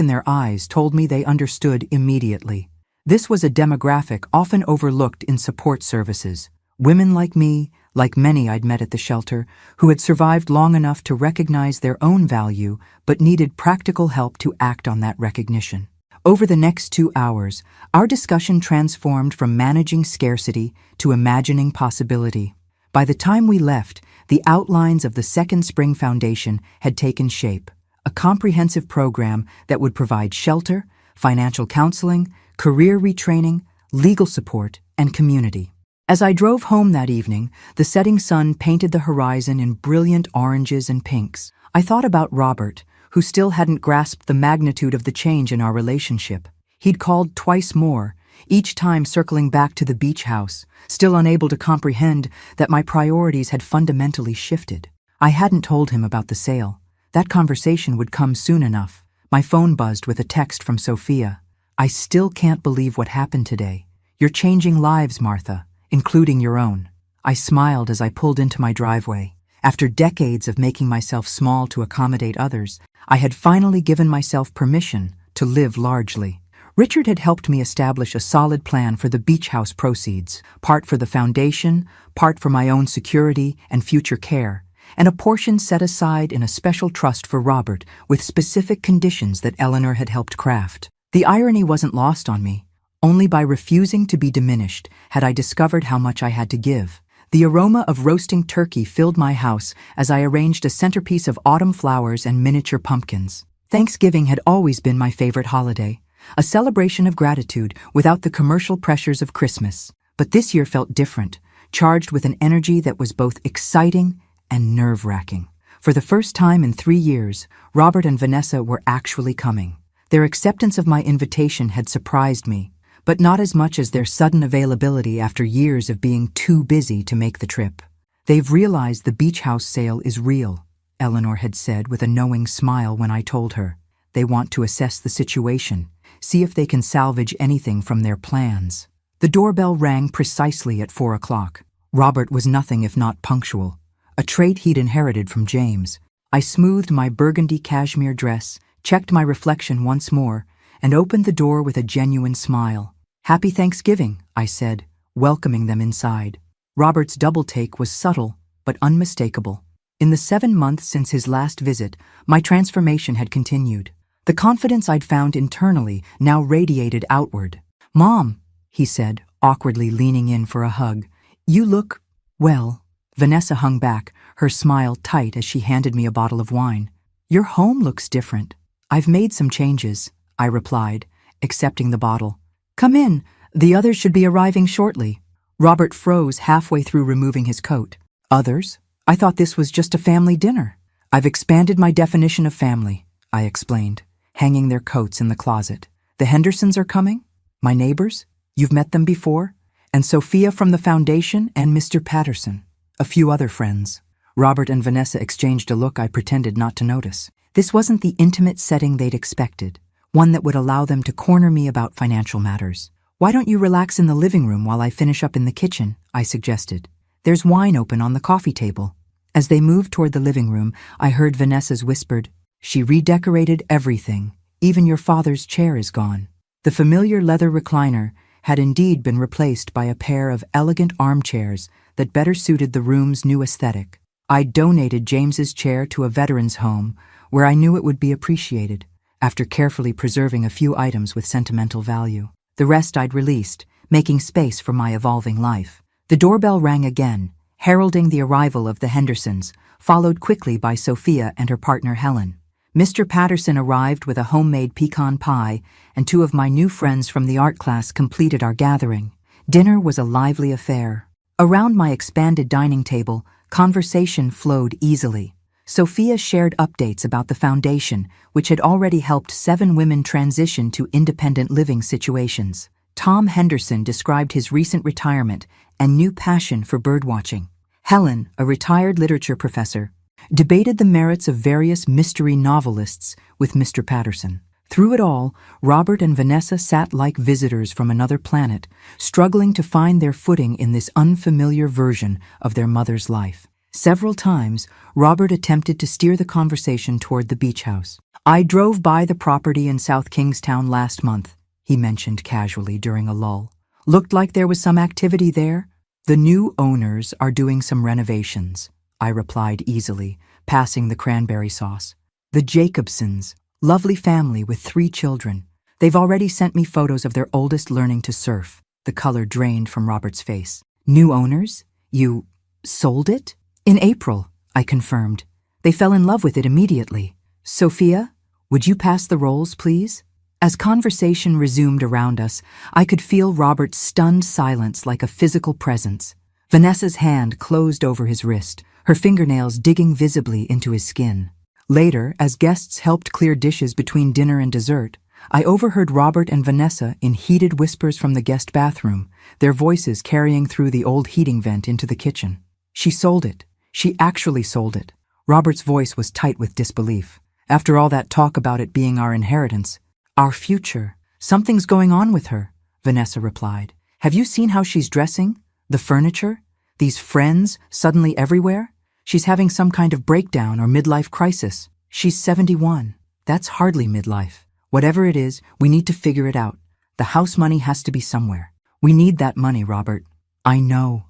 in their eyes told me they understood immediately. This was a demographic often overlooked in support services. Women like me, like many I'd met at the shelter, who had survived long enough to recognize their own value but needed practical help to act on that recognition. Over the next 2 hours, our discussion transformed from managing scarcity to imagining possibility. By the time we left, the outlines of the Second Spring Foundation had taken shape, a comprehensive program that would provide shelter, financial counseling, career retraining, legal support, and community. As I drove home that evening, the setting sun painted the horizon in brilliant oranges and pinks. I thought about Robert, who still hadn't grasped the magnitude of the change in our relationship. He'd called twice more, each time circling back to the beach house, still unable to comprehend that my priorities had fundamentally shifted. I hadn't told him about the sale. That conversation would come soon enough. My phone buzzed with a text from Sophia. "I still can't believe what happened today. You're changing lives, Martha, including your own." I smiled as I pulled into my driveway. After decades of making myself small to accommodate others, I had finally given myself permission to live largely. Richard had helped me establish a solid plan for the beach house proceeds, part for the foundation, part for my own security and future care, and a portion set aside in a special trust for Robert with specific conditions that Eleanor had helped craft. The irony wasn't lost on me. Only by refusing to be diminished had I discovered how much I had to give. The aroma of roasting turkey filled my house as I arranged a centerpiece of autumn flowers and miniature pumpkins. Thanksgiving had always been my favorite holiday, a celebration of gratitude without the commercial pressures of Christmas. But this year felt different, charged with an energy that was both exciting and nerve-wracking. For the first time in 3 years, Robert and Vanessa were actually coming. Their acceptance of my invitation had surprised me, but not as much as their sudden availability after years of being too busy to make the trip. "They've realized the beach house sale is real," Eleanor had said with a knowing smile when I told her. "They want to assess the situation, see if they can salvage anything from their plans." The doorbell rang precisely at 4 o'clock. Robert was nothing if not punctual, a trait he'd inherited from James. I smoothed my burgundy cashmere dress, checked my reflection once more, and opened the door with a genuine smile. "Happy Thanksgiving," I said, welcoming them inside. Robert's double take was subtle but unmistakable. In the 7 months since his last visit, my transformation had continued. The confidence I'd found internally now radiated outward. "Mom," he said, awkwardly leaning in for a hug, "you look, well." Vanessa hung back, her smile tight as she handed me a bottle of wine. "Your home looks different." "I've made some changes," I replied, accepting the bottle. "Come in, the others should be arriving shortly." Robert froze halfway through removing his coat. "Others? I thought this was just a family dinner." "I've expanded my definition of family," I explained, hanging their coats in the closet. "The Hendersons are coming? My neighbors? You've met them before? And Sophia from the foundation and Mr. Patterson. A few other friends." Robert and Vanessa exchanged a look I pretended not to notice. This wasn't the intimate setting they'd expected, one that would allow them to corner me about financial matters. "Why don't you relax in the living room while I finish up in the kitchen?" I suggested. "There's wine open on the coffee table." As they moved toward the living room, I heard Vanessa's whispered, "She redecorated everything. Even your father's chair is gone." The familiar leather recliner had indeed been replaced by a pair of elegant armchairs that better suited the room's new aesthetic. I'd donated James's chair to a veteran's home where I knew it would be appreciated, after carefully preserving a few items with sentimental value. The rest I'd released, making space for my evolving life. The doorbell rang again, heralding the arrival of the Hendersons, followed quickly by Sophia and her partner Helen. Mr. Patterson arrived with a homemade pecan pie, and 2 of my new friends from the art class completed our gathering. Dinner was a lively affair. Around my expanded dining table, conversation flowed easily. Sophia shared updates about the foundation, which had already helped 7 women transition to independent living situations. Tom Henderson described his recent retirement and new passion for birdwatching. Helen, a retired literature professor, debated the merits of various mystery novelists with Mr. Patterson. Through it all, Robert and Vanessa sat like visitors from another planet, struggling to find their footing in this unfamiliar version of their mother's life. Several times, Robert attempted to steer the conversation toward the beach house. "I drove by the property in South Kingstown last month," he mentioned casually during a lull. "Looked like there was some activity there." "The new owners are doing some renovations," I replied easily, passing the cranberry sauce. "The Jacobsons, lovely family with 3 children. They've already sent me photos of their oldest learning to surf." The color drained from Robert's face. "New owners? You sold it?" "In April," I confirmed. "They fell in love with it immediately." Sophia, would you pass the rolls, please? As conversation resumed around us, I could feel Robert's stunned silence like a physical presence. Vanessa's hand closed over his wrist, her fingernails digging visibly into his skin. Later, as guests helped clear dishes between dinner and dessert, I overheard Robert and Vanessa in heated whispers from the guest bathroom, their voices carrying through the old heating vent into the kitchen. She sold it. She actually sold it. Robert's voice was tight with disbelief. After all that talk about it being our inheritance, our future, something's going on with her, Vanessa replied. Have you seen how she's dressing? The furniture? These friends suddenly everywhere? She's having some kind of breakdown or midlife crisis. She's 71. That's hardly midlife. Whatever it is, we need to figure it out. The house money has to be somewhere. We need that money, Robert. I know,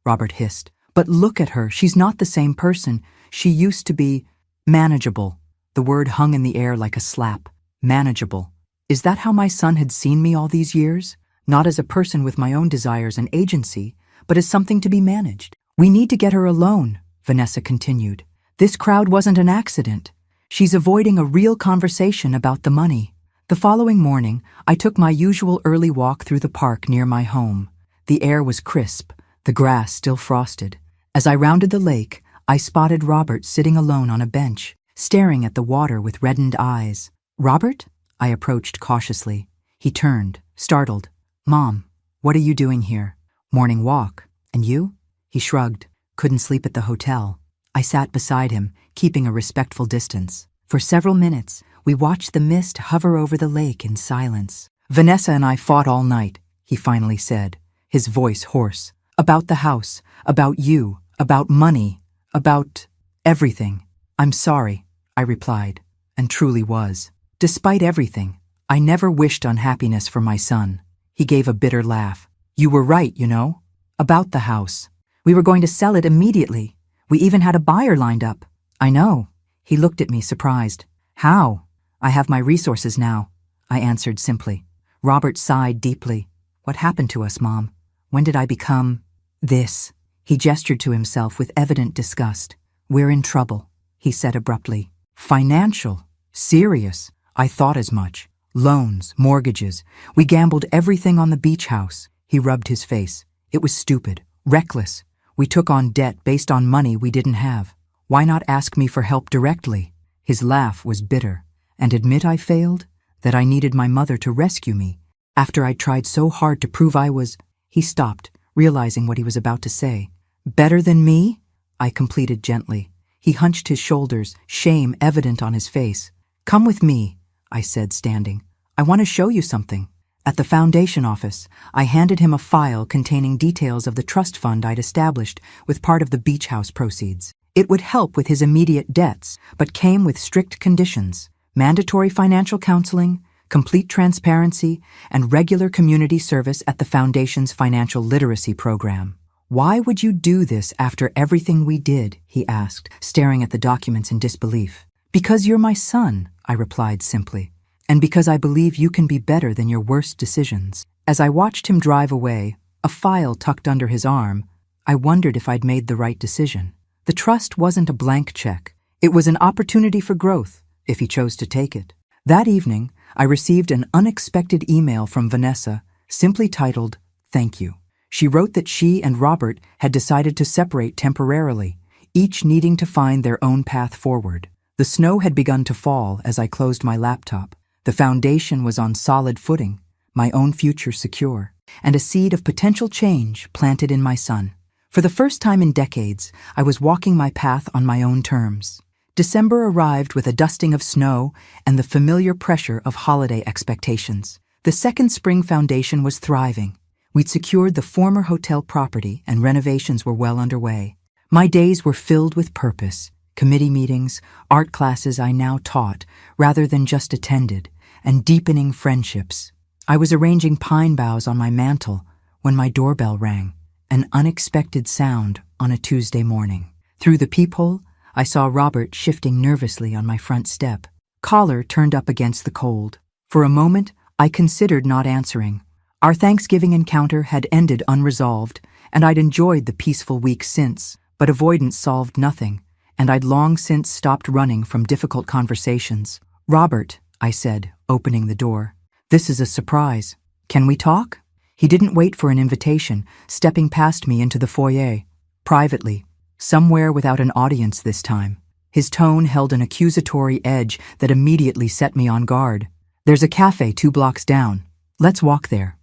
Robert hissed. But look at her. She's not the same person. She used to be manageable. The word hung in the air like a slap. Manageable. Is that how my son had seen me all these years? Not as a person with my own desires and agency, but as something to be managed. We need to get her alone, Vanessa continued. This crowd wasn't an accident. She's avoiding a real conversation about the money. The following morning, I took my usual early walk through the park near my home. The air was crisp, the grass still frosted. As I rounded the lake, I spotted Robert sitting alone on a bench, staring at the water with reddened eyes. Robert? I approached cautiously. He turned, startled. Mom, what are you doing here? Morning walk. And you? He shrugged. Couldn't sleep at the hotel. I sat beside him, keeping a respectful distance. For several minutes, we watched the mist hover over the lake in silence. Vanessa and I fought all night, he finally said, his voice hoarse. About the house, about you, about money, about everything. I'm sorry, I replied, and truly was. Despite everything, I never wished unhappiness for my son. He gave a bitter laugh. You were right, you know. About the house. We were going to sell it immediately. We even had a buyer lined up. I know. He looked at me surprised. How? I have my resources now, I answered simply. Robert sighed deeply. What happened to us, Mom? When did I become this? He gestured to himself with evident disgust. We're in trouble, he said abruptly. Financial? Serious? I thought as much. Loans, mortgages. We gambled everything on the beach house. He rubbed his face. It was stupid, reckless. We took on debt based on money we didn't have. Why not ask me for help directly? His laugh was bitter. And admit I failed? That I needed my mother to rescue me? After I'd tried so hard to prove I was... He stopped, realizing what he was about to say. Better than me? I completed gently. He hunched his shoulders, shame evident on his face. Come with me, I said, standing. I want to show you something. At the foundation office, I handed him a file containing details of the trust fund I'd established with part of the beach house proceeds. It would help with his immediate debts, but came with strict conditions: mandatory financial counseling, complete transparency, and regular community service at the Foundation's financial literacy program. Why would you do this after everything we did? He asked, staring at the documents in disbelief. Because you're my son, I replied simply. And because I believe you can be better than your worst decisions. As I watched him drive away, a file tucked under his arm, I wondered if I'd made the right decision. The trust wasn't a blank check. It was an opportunity for growth, if he chose to take it. That evening, I received an unexpected email from Vanessa, simply titled, "Thank you." She wrote that she and Robert had decided to separate temporarily, each needing to find their own path forward. The snow had begun to fall as I closed my laptop. The foundation was on solid footing, my own future secure, and a seed of potential change planted in my son. For the first time in decades, I was walking my path on my own terms. December arrived with a dusting of snow and the familiar pressure of holiday expectations. The Second Spring Foundation was thriving. We'd secured the former hotel property and renovations were well underway. My days were filled with purpose, committee meetings, art classes I now taught rather than just attended, and deepening friendships. I was arranging pine boughs on my mantel when my doorbell rang, an unexpected sound on a Tuesday morning. Through the peephole, I saw Robert shifting nervously on my front step, collar turned up against the cold. For a moment, I considered not answering. Our Thanksgiving encounter had ended unresolved, and I'd enjoyed the peaceful week since, but avoidance solved nothing, and I'd long since stopped running from difficult conversations. "Robert," I said, opening the door. "This is a surprise. Can we talk?" He didn't wait for an invitation, stepping past me into the foyer. Privately, somewhere without an audience this time. His tone held an accusatory edge that immediately set me on guard. "There's a cafe 2 blocks down. Let's walk there."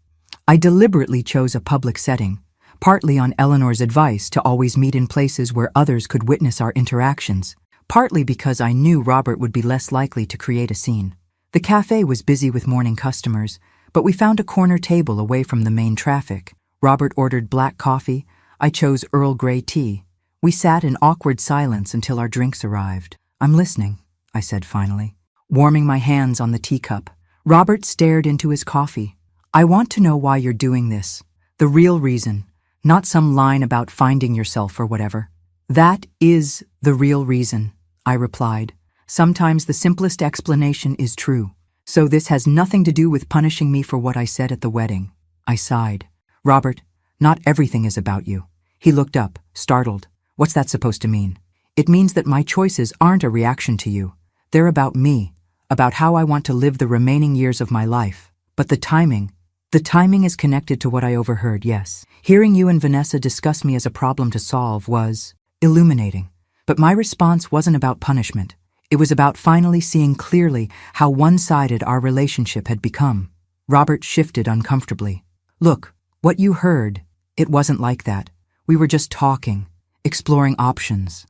I deliberately chose a public setting, partly on Eleanor's advice to always meet in places where others could witness our interactions, partly because I knew Robert would be less likely to create a scene. The cafe was busy with morning customers, but we found a corner table away from the main traffic. Robert ordered black coffee. I chose Earl Grey tea. We sat in awkward silence until our drinks arrived. "I'm listening," I said finally, warming my hands on the teacup. Robert stared into his coffee. "I want to know why you're doing this. The real reason, not some line about finding yourself or whatever." "That is the real reason," I replied. "Sometimes the simplest explanation is true. So this has nothing to do with punishing me for what I said at the wedding." I sighed. "Robert, not everything is about you." He looked up, startled. "What's that supposed to mean?" "It means that my choices aren't a reaction to you. They're about me, about how I want to live the remaining years of my life. But the timing is connected to what I overheard, yes. Hearing you and Vanessa discuss me as a problem to solve was illuminating. But my response wasn't about punishment. It was about finally seeing clearly how one-sided our relationship had become." Robert shifted uncomfortably. "Look, what you heard, it wasn't like that. We were just talking, exploring options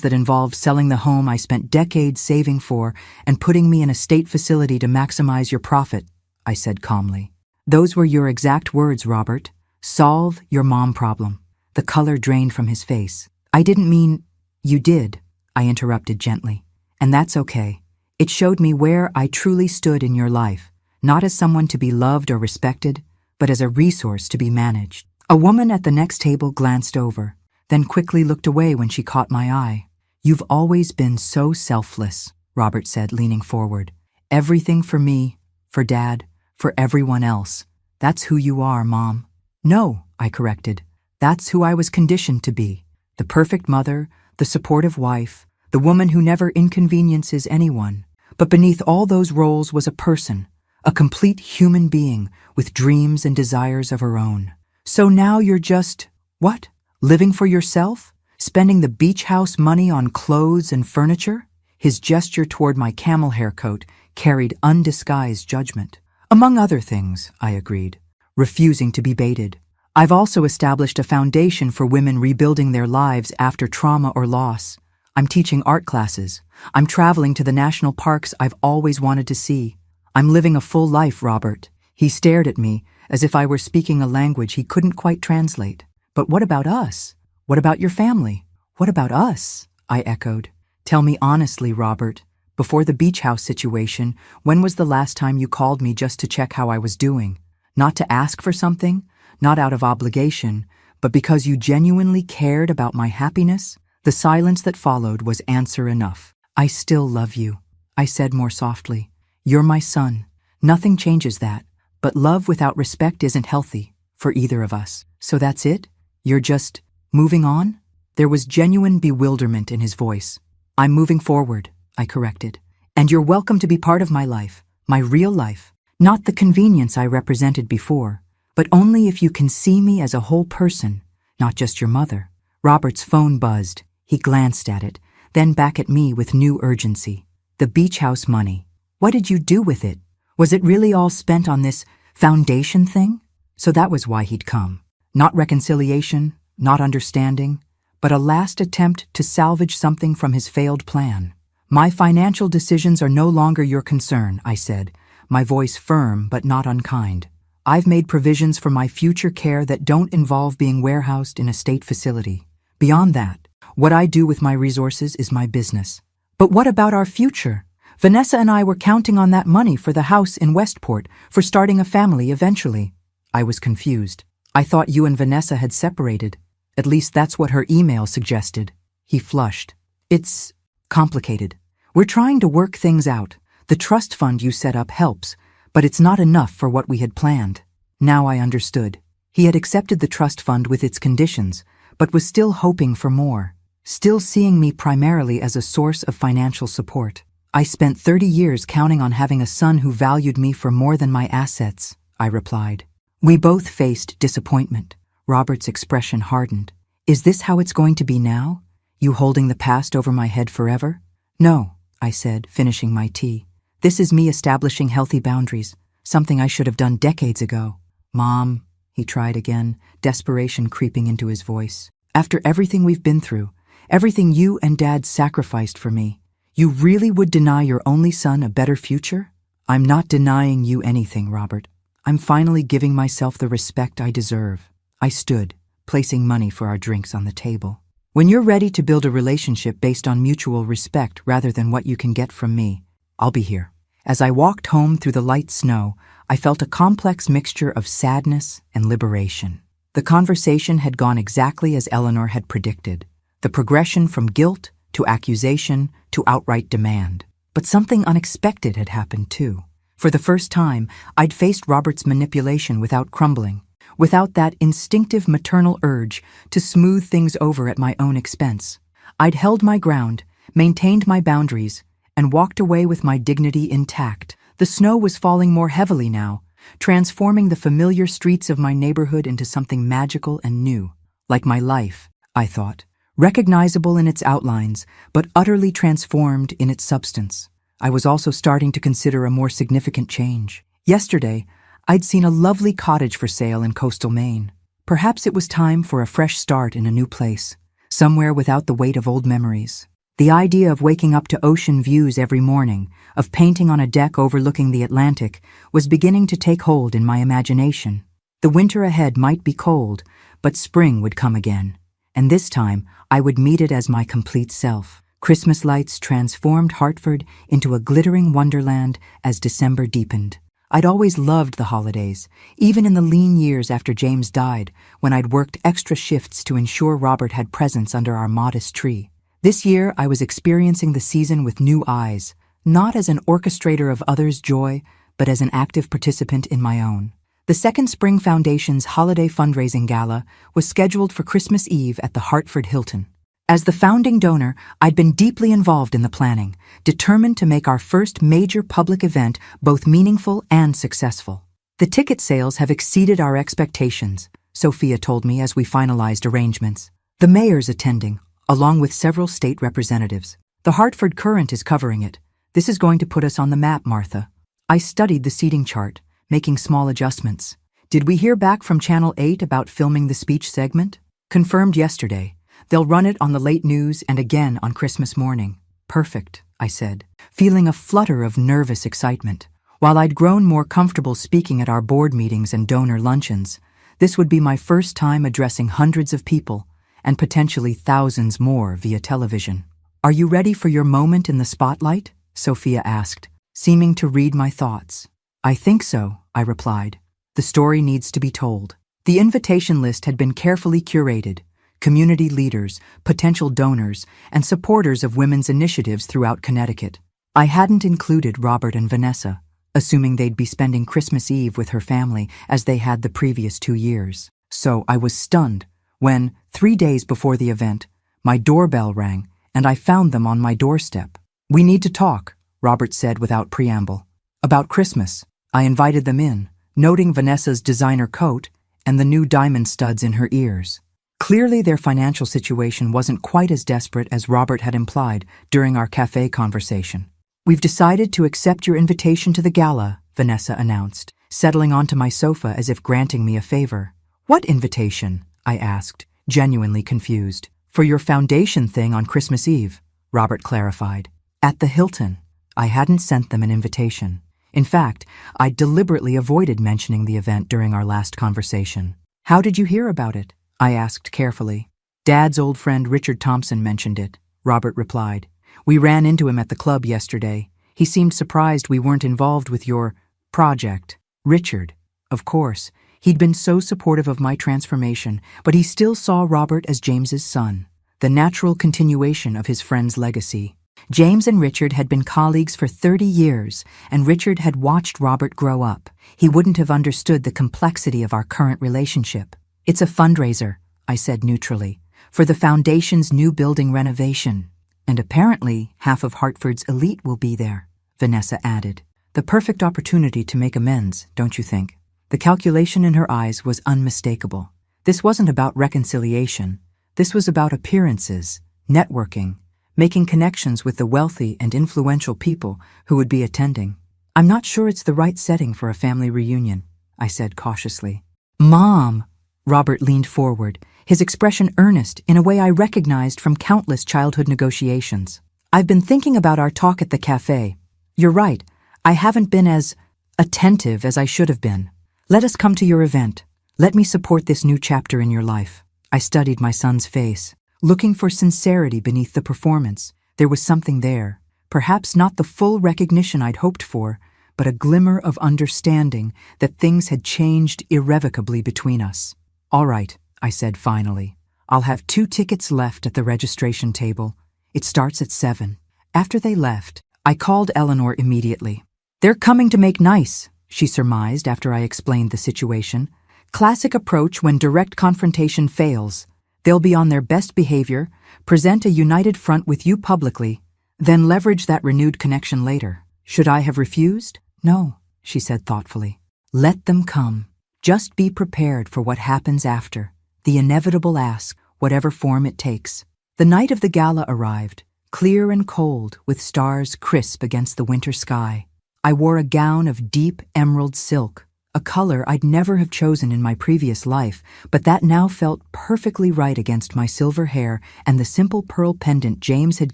that involved selling the home I spent decades saving for and putting me in a state facility to maximize your profit," I said calmly. "Those were your exact words, Robert. Solve your mom problem." The color drained from his face. "I didn't mean—" "You did," I interrupted gently. "And that's okay. It showed me where I truly stood in your life, not as someone to be loved or respected, but as a resource to be managed." A woman at the next table glanced over, then quickly looked away when she caught my eye. "You've always been so selfless," Robert said, leaning forward. "Everything for me, for Dad, for everyone else. That's who you are, Mom." "No," I corrected. "That's who I was conditioned to be. The perfect mother, the supportive wife, the woman who never inconveniences anyone. But beneath all those roles was a person, a complete human being with dreams and desires of her own. So now you're just, what? Living for yourself? Spending the beach house money on clothes and furniture?" His gesture toward my camel hair coat carried undisguised judgment. "Among other things," I agreed, refusing to be baited. "I've also established a foundation for women rebuilding their lives after trauma or loss. I'm teaching art classes. I'm traveling to the national parks I've always wanted to see. I'm living a full life, Robert." He stared at me as if I were speaking a language he couldn't quite translate. "But what about us? What about your family? What about us?" I echoed. "Tell me honestly, Robert, before the beach house situation, when was the last time you called me just to check how I was doing? Not to ask for something, not out of obligation, but because you genuinely cared about my happiness?" The silence that followed was answer enough. "I still love you," I said more softly. "You're my son. Nothing changes that. But love without respect isn't healthy for either of us. So that's it? You're just moving on?" There was genuine bewilderment in his voice. "I'm moving forward," I corrected. "And you're welcome to be part of my life, my real life. Not the convenience I represented before, but only if you can see me as a whole person, not just your mother." Robert's phone buzzed. He glanced at it, then back at me with new urgency. "The beach house money. What did you do with it? Was it really all spent on this foundation thing?" So that was why he'd come. Not reconciliation, not understanding, but a last attempt to salvage something from his failed plan. "My financial decisions are no longer your concern," I said, my voice firm but not unkind. "I've made provisions for my future care that don't involve being warehoused in a state facility. Beyond that, what I do with my resources is my business." "But what about our future? Vanessa and I were counting on that money for the house in Westport, for starting a family eventually." I was confused. "I thought you and Vanessa had separated. At least that's what her email suggested." He flushed. "It's complicated. We're trying to work things out. The trust fund you set up helps, but it's not enough for what we had planned." Now I understood. He had accepted the trust fund with its conditions, but was still hoping for more. still seeing me primarily as a source of financial support. I spent 30 years counting on having a son who valued me for more than my assets, I replied. We both faced disappointment. Robert's expression hardened. Is this how it's going to be now? You holding the past over my head forever? No, I said, finishing my tea. This is me establishing healthy boundaries, something I should have done decades ago. Mom, he tried again, desperation creeping into his voice. After everything we've been through, everything you and Dad sacrificed for me, you really would deny your only son a better future? I'm not denying you anything, Robert. I'm finally giving myself the respect I deserve. I stood, placing money for our drinks on the table. When you're ready to build a relationship based on mutual respect rather than what you can get from me, I'll be here. As I walked home through the light snow, I felt a complex mixture of sadness and liberation. The conversation had gone exactly as Eleanor had predicted, the progression from guilt to accusation to outright demand. But something unexpected had happened too. For the first time, I'd faced Robert's manipulation without crumbling, without that instinctive maternal urge to smooth things over at my own expense. I'd held my ground, maintained my boundaries, and walked away with my dignity intact. The snow was falling more heavily now, transforming the familiar streets of my neighborhood into something magical and new. Like my life, I thought, recognizable in its outlines, but utterly transformed in its substance. I was also starting to consider a more significant change. Yesterday, I'd seen a lovely cottage for sale in coastal Maine. Perhaps it was time for a fresh start in a new place, somewhere without the weight of old memories. The idea of waking up to ocean views every morning, of painting on a deck overlooking the Atlantic, was beginning to take hold in my imagination. The winter ahead might be cold, but spring would come again, and this time I would meet it as my complete self. Christmas lights transformed Hartford into a glittering wonderland as December deepened. I'd always loved the holidays, even in the lean years after James died, when I'd worked extra shifts to ensure Robert had presents under our modest tree. This year, I was experiencing the season with new eyes, not as an orchestrator of others' joy, but as an active participant in my own. The Second Spring Foundation's holiday fundraising gala was scheduled for Christmas Eve at the Hartford Hilton. As the founding donor, I'd been deeply involved in the planning, determined to make our first major public event both meaningful and successful. The ticket sales have exceeded our expectations, Sophia told me as we finalized arrangements. The mayor's attending, along with several state representatives. The Hartford Courant is covering it. This is going to put us on the map, Martha. I studied the seating chart, making small adjustments. Did we hear back from Channel 8 about filming the speech segment? Confirmed yesterday. They'll run it on the late news and again on Christmas morning. Perfect, I said, feeling a flutter of nervous excitement. While I'd grown more comfortable speaking at our board meetings and donor luncheons, this would be my first time addressing hundreds of people, and potentially thousands more via television. Are you ready for your moment in the spotlight? Sophia asked, seeming to read my thoughts. I think so, I replied. The story needs to be told. The invitation list had been carefully curated. Community leaders, potential donors, and supporters of women's initiatives throughout Connecticut. I hadn't included Robert and Vanessa, assuming they'd be spending Christmas Eve with her family as they had the previous 2 years. So I was stunned when, 3 days before the event, my doorbell rang and I found them on my doorstep. We need to talk, Robert said without preamble. About Christmas. I invited them in, noting Vanessa's designer coat and the new diamond studs in her ears. Clearly their financial situation wasn't quite as desperate as Robert had implied during our cafe conversation. We've decided to accept your invitation to the gala, Vanessa announced, settling onto my sofa as if granting me a favor. What invitation? I asked, genuinely confused. For your foundation thing on Christmas Eve, Robert clarified. At the Hilton. I hadn't sent them an invitation. In fact, I deliberately avoided mentioning the event during our last conversation. How did you hear about it? I asked carefully. Dad's old friend Richard Thompson mentioned it, Robert replied. We ran into him at the club yesterday. He seemed surprised we weren't involved with your project. Richard, of course. He'd been so supportive of my transformation, but he still saw Robert as James's son, the natural continuation of his friend's legacy. James and Richard had been colleagues for 30 years, and Richard had watched Robert grow up. He wouldn't have understood the complexity of our current relationship. It's a fundraiser, I said neutrally. for the foundation's new building renovation. And apparently, half of Hartford's elite will be there, Vanessa added. The perfect opportunity to make amends, don't you think? The calculation in her eyes was unmistakable. This wasn't about reconciliation. This was about appearances, networking, making connections with the wealthy and influential people who would be attending. I'm not sure it's the right setting for a family reunion, I said cautiously. Mom! Robert leaned forward, his expression earnest in a way I recognized from countless childhood negotiations. I've been thinking about our talk at the cafe. You're right, I haven't been as attentive as I should have been. Let us come to your event. Let me support this new chapter in your life. I studied my son's face, looking for sincerity beneath the performance. There was something there, perhaps not the full recognition I'd hoped for, but a glimmer of understanding that things had changed irrevocably between us. All right, I said finally. I'll have 2 tickets left at the registration table. It starts at 7. After they left, I called Eleanor immediately. They're coming to make nice, she surmised after I explained the situation. Classic approach when direct confrontation fails. They'll be on their best behavior, present a united front with you publicly, then leverage that renewed connection later. Should I have refused? No, she said thoughtfully. Let them come. Just be prepared for what happens after, the inevitable ask, whatever form it takes. The night of the gala arrived, clear and cold, with stars crisp against the winter sky. I wore a gown of deep emerald silk, a color I'd never have chosen in my previous life, but that now felt perfectly right against my silver hair and the simple pearl pendant James had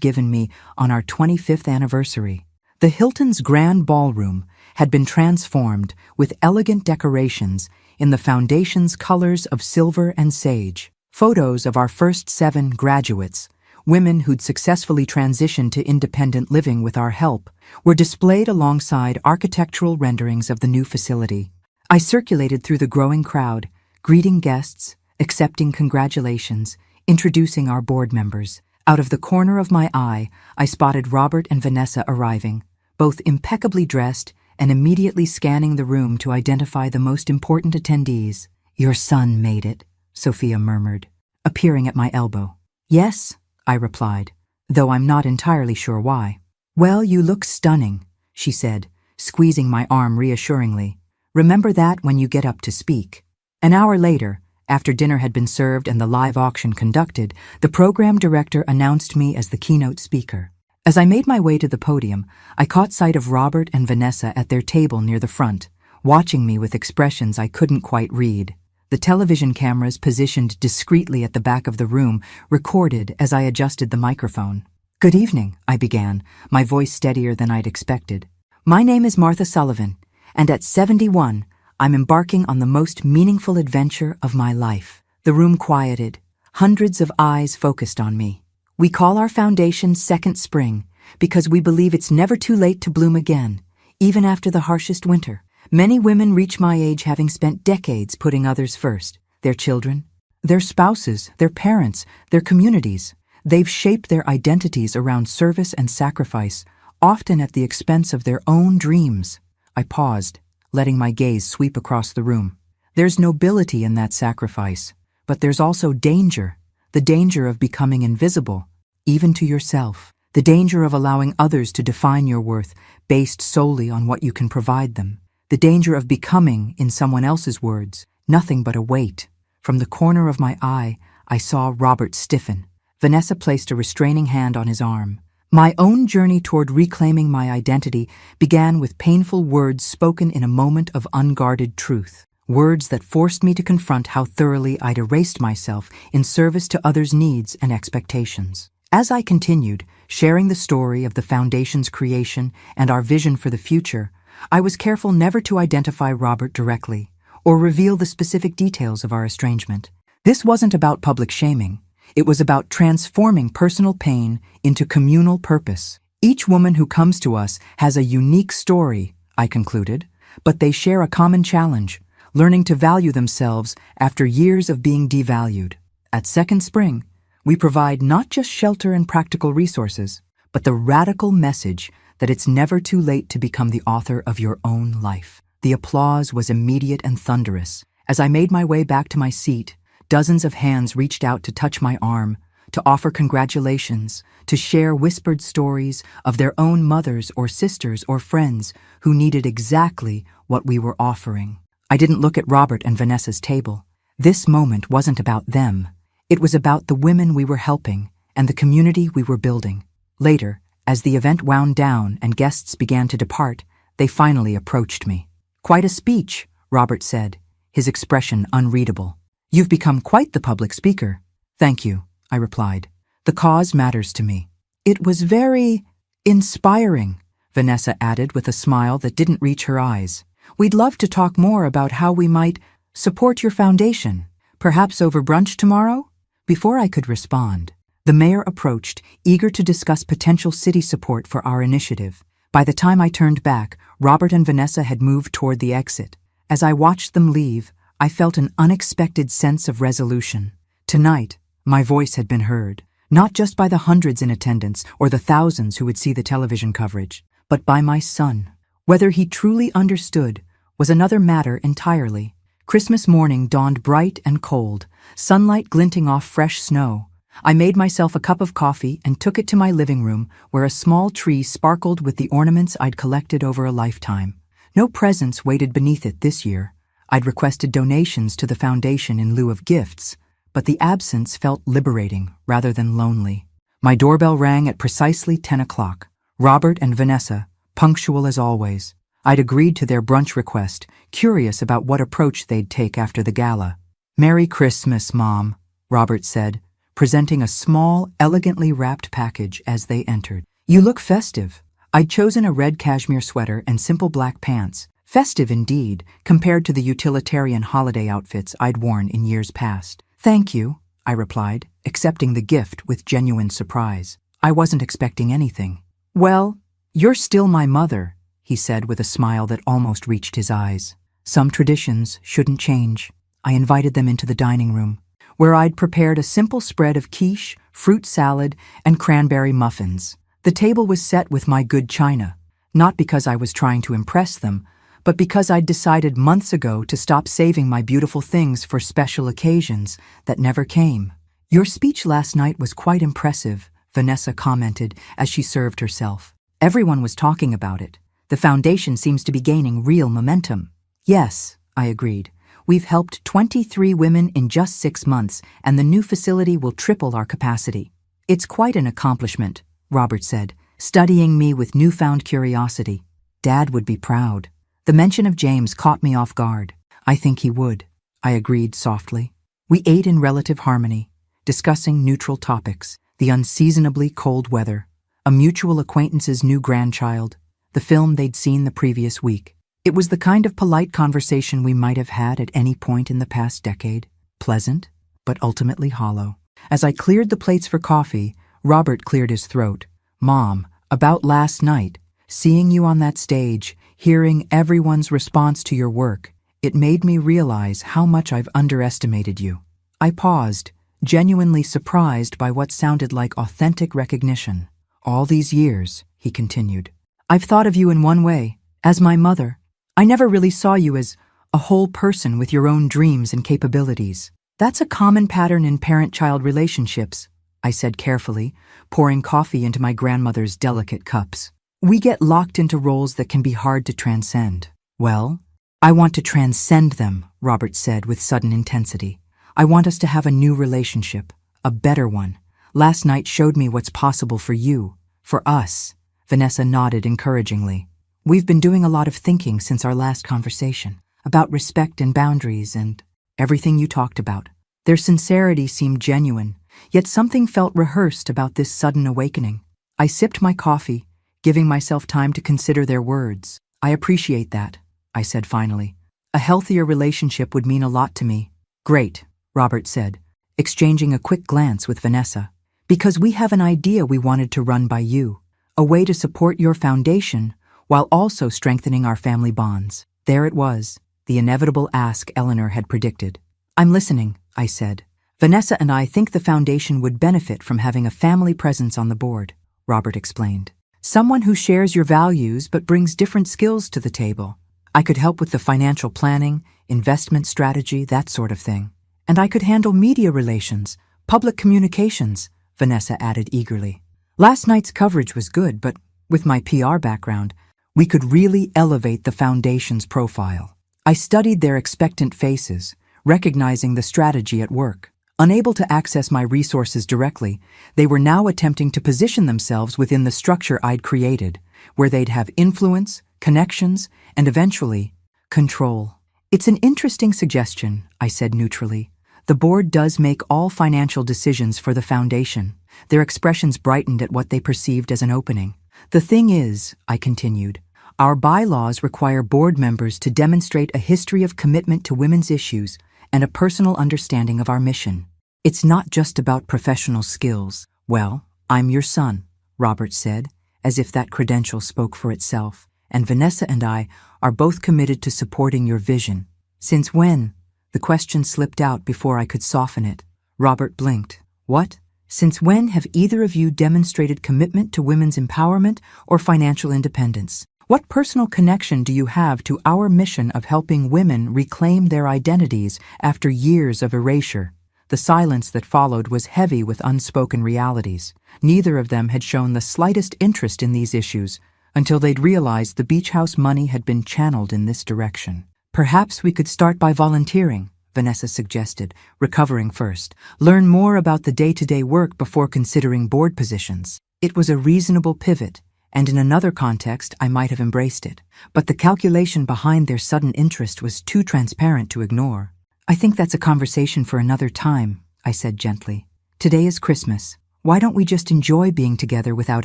given me on our 25th anniversary. The Hilton's grand ballroom had been transformed with elegant decorations in the foundation's colors of silver and sage. Photos of our first 7 graduates, women who'd successfully transitioned to independent living with our help, were displayed alongside architectural renderings of the new facility. I circulated through the growing crowd, greeting guests, accepting congratulations, introducing our board members. Out of the corner of my eye, I spotted Robert and Vanessa arriving, both impeccably dressed and immediately scanning the room to identify the most important attendees. Your son made it, Sophia murmured, appearing at my elbow. Yes, I replied, though I'm not entirely sure why. Well, you look stunning, she said, squeezing my arm reassuringly. Remember that when you get up to speak. An hour later, after dinner had been served and the live auction conducted, the program director announced me as the keynote speaker. As I made my way to the podium, I caught sight of Robert and Vanessa at their table near the front, watching me with expressions I couldn't quite read. The television cameras positioned discreetly at the back of the room recorded as I adjusted the microphone. Good evening, I began, my voice steadier than I'd expected. My name is Martha Sullivan, and at 71, I'm embarking on the most meaningful adventure of my life. The room quieted, hundreds of eyes focused on me. We call our foundation Second Spring because we believe it's never too late to bloom again, even after the harshest winter. Many women reach my age having spent decades putting others first, their children, their spouses, their parents, their communities. They've shaped their identities around service and sacrifice, often at the expense of their own dreams. I paused, letting my gaze sweep across the room. There's nobility in that sacrifice, but there's also danger, the danger of becoming invisible, even to yourself, the danger of allowing others to define your worth based solely on what you can provide them, the danger of becoming, in someone else's words, nothing but a weight. From the corner of my eye, I saw Robert stiffen. Vanessa placed a restraining hand on his arm. My own journey toward reclaiming my identity began with painful words spoken in a moment of unguarded truth, words that forced me to confront how thoroughly I'd erased myself in service to others' needs and expectations. As I continued, sharing the story of the Foundation's creation and our vision for the future, I was careful never to identify Robert directly or reveal the specific details of our estrangement. This wasn't about public shaming. It was about transforming personal pain into communal purpose. Each woman who comes to us has a unique story, I concluded, but they share a common challenge, learning to value themselves after years of being devalued. At Second Spring, we provide not just shelter and practical resources, but the radical message that it's never too late to become the author of your own life. The applause was immediate and thunderous. As I made my way back to my seat, Dozens of hands reached out to touch my arm, to offer congratulations, to share whispered stories of their own mothers or sisters or friends who needed exactly what we were offering. I didn't look at Robert and Vanessa's table. This moment wasn't about them. It was about the women we were helping and the community we were building. Later, as the event wound down and guests began to depart, they finally approached me. "Quite a speech," Robert said, his expression unreadable. "You've become quite the public speaker." "Thank you," I replied. "The cause matters to me." "It was very inspiring," Vanessa added with a smile that didn't reach her eyes. "We'd love to talk more about how we might support your foundation, perhaps over brunch tomorrow?" Before I could respond, the mayor approached, eager to discuss potential city support for our initiative. By the time I turned back, Robert and Vanessa had moved toward the exit. As I watched them leave, I felt an unexpected sense of resolution. Tonight, my voice had been heard, not just by the hundreds in attendance or the thousands who would see the television coverage, but by my son. Whether he truly understood was another matter entirely. Christmas morning dawned bright and cold, sunlight glinting off fresh snow. I made myself a cup of coffee and took it to my living room, where a small tree sparkled with the ornaments I'd collected over a lifetime. No presents waited beneath it this year. I'd requested donations to the foundation in lieu of gifts, but the absence felt liberating rather than lonely. My doorbell rang at precisely 10 o'clock. Robert and Vanessa, punctual as always. I'd agreed to their brunch request, curious about what approach they'd take after the gala. "Merry Christmas, Mom," Robert said, presenting a small, elegantly wrapped package as they entered. "You look festive." I'd chosen a red cashmere sweater and simple black pants. Festive indeed, compared to the utilitarian holiday outfits I'd worn in years past. "Thank you," I replied, accepting the gift with genuine surprise. I wasn't expecting anything. "Well, you're still my mother," he said with a smile that almost reached his eyes. Some traditions shouldn't change. I invited them into the dining room, where I'd prepared a simple spread of quiche, fruit salad, and cranberry muffins. The table was set with my good china, not because I was trying to impress them, but because I'd decided months ago to stop saving my beautiful things for special occasions that never came. "Your speech last night was quite impressive," Vanessa commented as she served herself. "Everyone was talking about it. The foundation seems to be gaining real momentum." "Yes," I agreed. "We've helped 23 women in just 6 months, and the new facility will triple our capacity." "It's quite an accomplishment," Robert said, studying me with newfound curiosity. "Dad would be proud." The mention of James caught me off guard. "I think he would," I agreed softly. We ate in relative harmony, discussing neutral topics: the unseasonably cold weather, a mutual acquaintance's new grandchild, the film they'd seen the previous week. It was the kind of polite conversation we might have had at any point in the past decade, pleasant, but ultimately hollow. As I cleared the plates for coffee, Robert cleared his throat. "Mom, about last night, seeing you on that stage, hearing everyone's response to your work, it made me realize how much I've underestimated you." I paused, genuinely surprised by what sounded like authentic recognition. "All these years," he continued, "I've thought of you in one way, as my mother. I never really saw you as a whole person with your own dreams and capabilities. That's a common pattern in parent-child relationships," I said carefully, pouring coffee into my grandmother's delicate cups. "We get locked into roles that can be hard to transcend." "Well, I want to transcend them," Robert said with sudden intensity. "I want us to have a new relationship, a better one. Last night showed me what's possible for you, for us." Vanessa nodded encouragingly. "We've been doing a lot of thinking since our last conversation, about respect and boundaries and everything you talked about." Their sincerity seemed genuine, yet something felt rehearsed about this sudden awakening. I sipped my coffee, giving myself time to consider their words. "I appreciate that," I said finally. "A healthier relationship would mean a lot to me." "Great," Robert said, exchanging a quick glance with Vanessa. "Because we have an idea we wanted to run by you, a way to support your foundation while also strengthening our family bonds." There it was, the inevitable ask Eleanor had predicted. "I'm listening," I said. "Vanessa and I think the foundation would benefit from having a family presence on the board," Robert explained. "Someone who shares your values but brings different skills to the table. I could help with the financial planning, investment strategy, that sort of thing. And I could handle media relations, public communications, Vanessa added eagerly. Last night's coverage was good, but with my PR background, we could really elevate the foundation's profile. I studied their expectant faces, recognizing the strategy at work. Unable to access my resources directly, they were now attempting to position themselves within the structure I'd created, where they'd have influence, connections, and eventually, control. It's an interesting suggestion, I said neutrally. The board does make all financial decisions for the foundation. Their expressions brightened at what they perceived as an opening. The thing is, I continued, our bylaws require board members to demonstrate a history of commitment to women's issues and a personal understanding of our mission. It's not just about professional skills. Well, I'm your son, Robert said, as if that credential spoke for itself, and Vanessa and I are both committed to supporting your vision. Since when? The question slipped out before I could soften it. Robert blinked. What? Since when have either of you demonstrated commitment to women's empowerment or financial independence? What personal connection do you have to our mission of helping women reclaim their identities after years of erasure? The silence that followed was heavy with unspoken realities. Neither of them had shown the slightest interest in these issues until they'd realized the beach house money had been channeled in this direction. Perhaps we could start by volunteering, Vanessa suggested, recovering first. Learn more about the day-to-day work before considering board positions. It was a reasonable pivot, and in another context I might have embraced it. But the calculation behind their sudden interest was too transparent to ignore. I think that's a conversation for another time, I said gently. Today is Christmas. Why don't we just enjoy being together without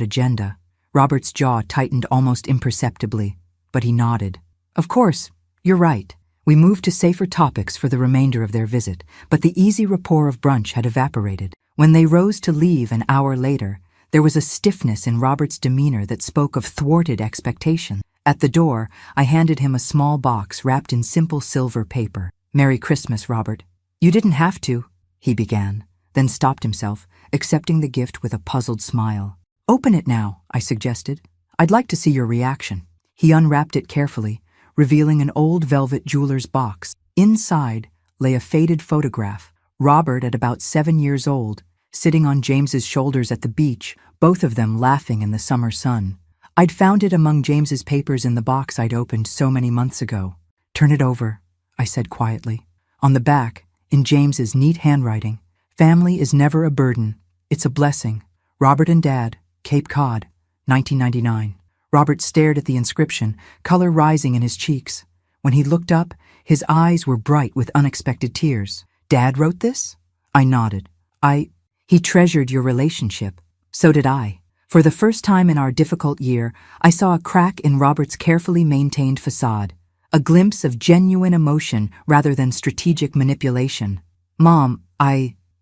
agenda? Robert's jaw tightened almost imperceptibly, but he nodded. Of course, you're right. We moved to safer topics for the remainder of their visit, but the easy rapport of brunch had evaporated. When they rose to leave an hour later, there was a stiffness in Robert's demeanor that spoke of thwarted expectation. At the door, I handed him a small box wrapped in simple silver paper. Merry Christmas, Robert. You didn't have to, he began, then stopped himself, accepting the gift with a puzzled smile. Open it now, I suggested. I'd like to see your reaction. He unwrapped it carefully, revealing an old velvet jeweler's box. Inside lay a faded photograph, Robert at about 7 years old, sitting on James's shoulders at the beach, both of them laughing in the summer sun. I'd found it among James's papers in the box I'd opened so many months ago. Turn it over, I said quietly. On the back, in James's neat handwriting, family is never a burden, it's a blessing. Robert and Dad, Cape Cod, 1999. Robert stared at the inscription, color rising in his cheeks. When he looked up, his eyes were bright with unexpected tears. Dad wrote this? I nodded. He treasured your relationship. So did I. For the first time in our difficult year, I saw a crack in Robert's carefully maintained facade, a glimpse of genuine emotion rather than strategic manipulation. Mom,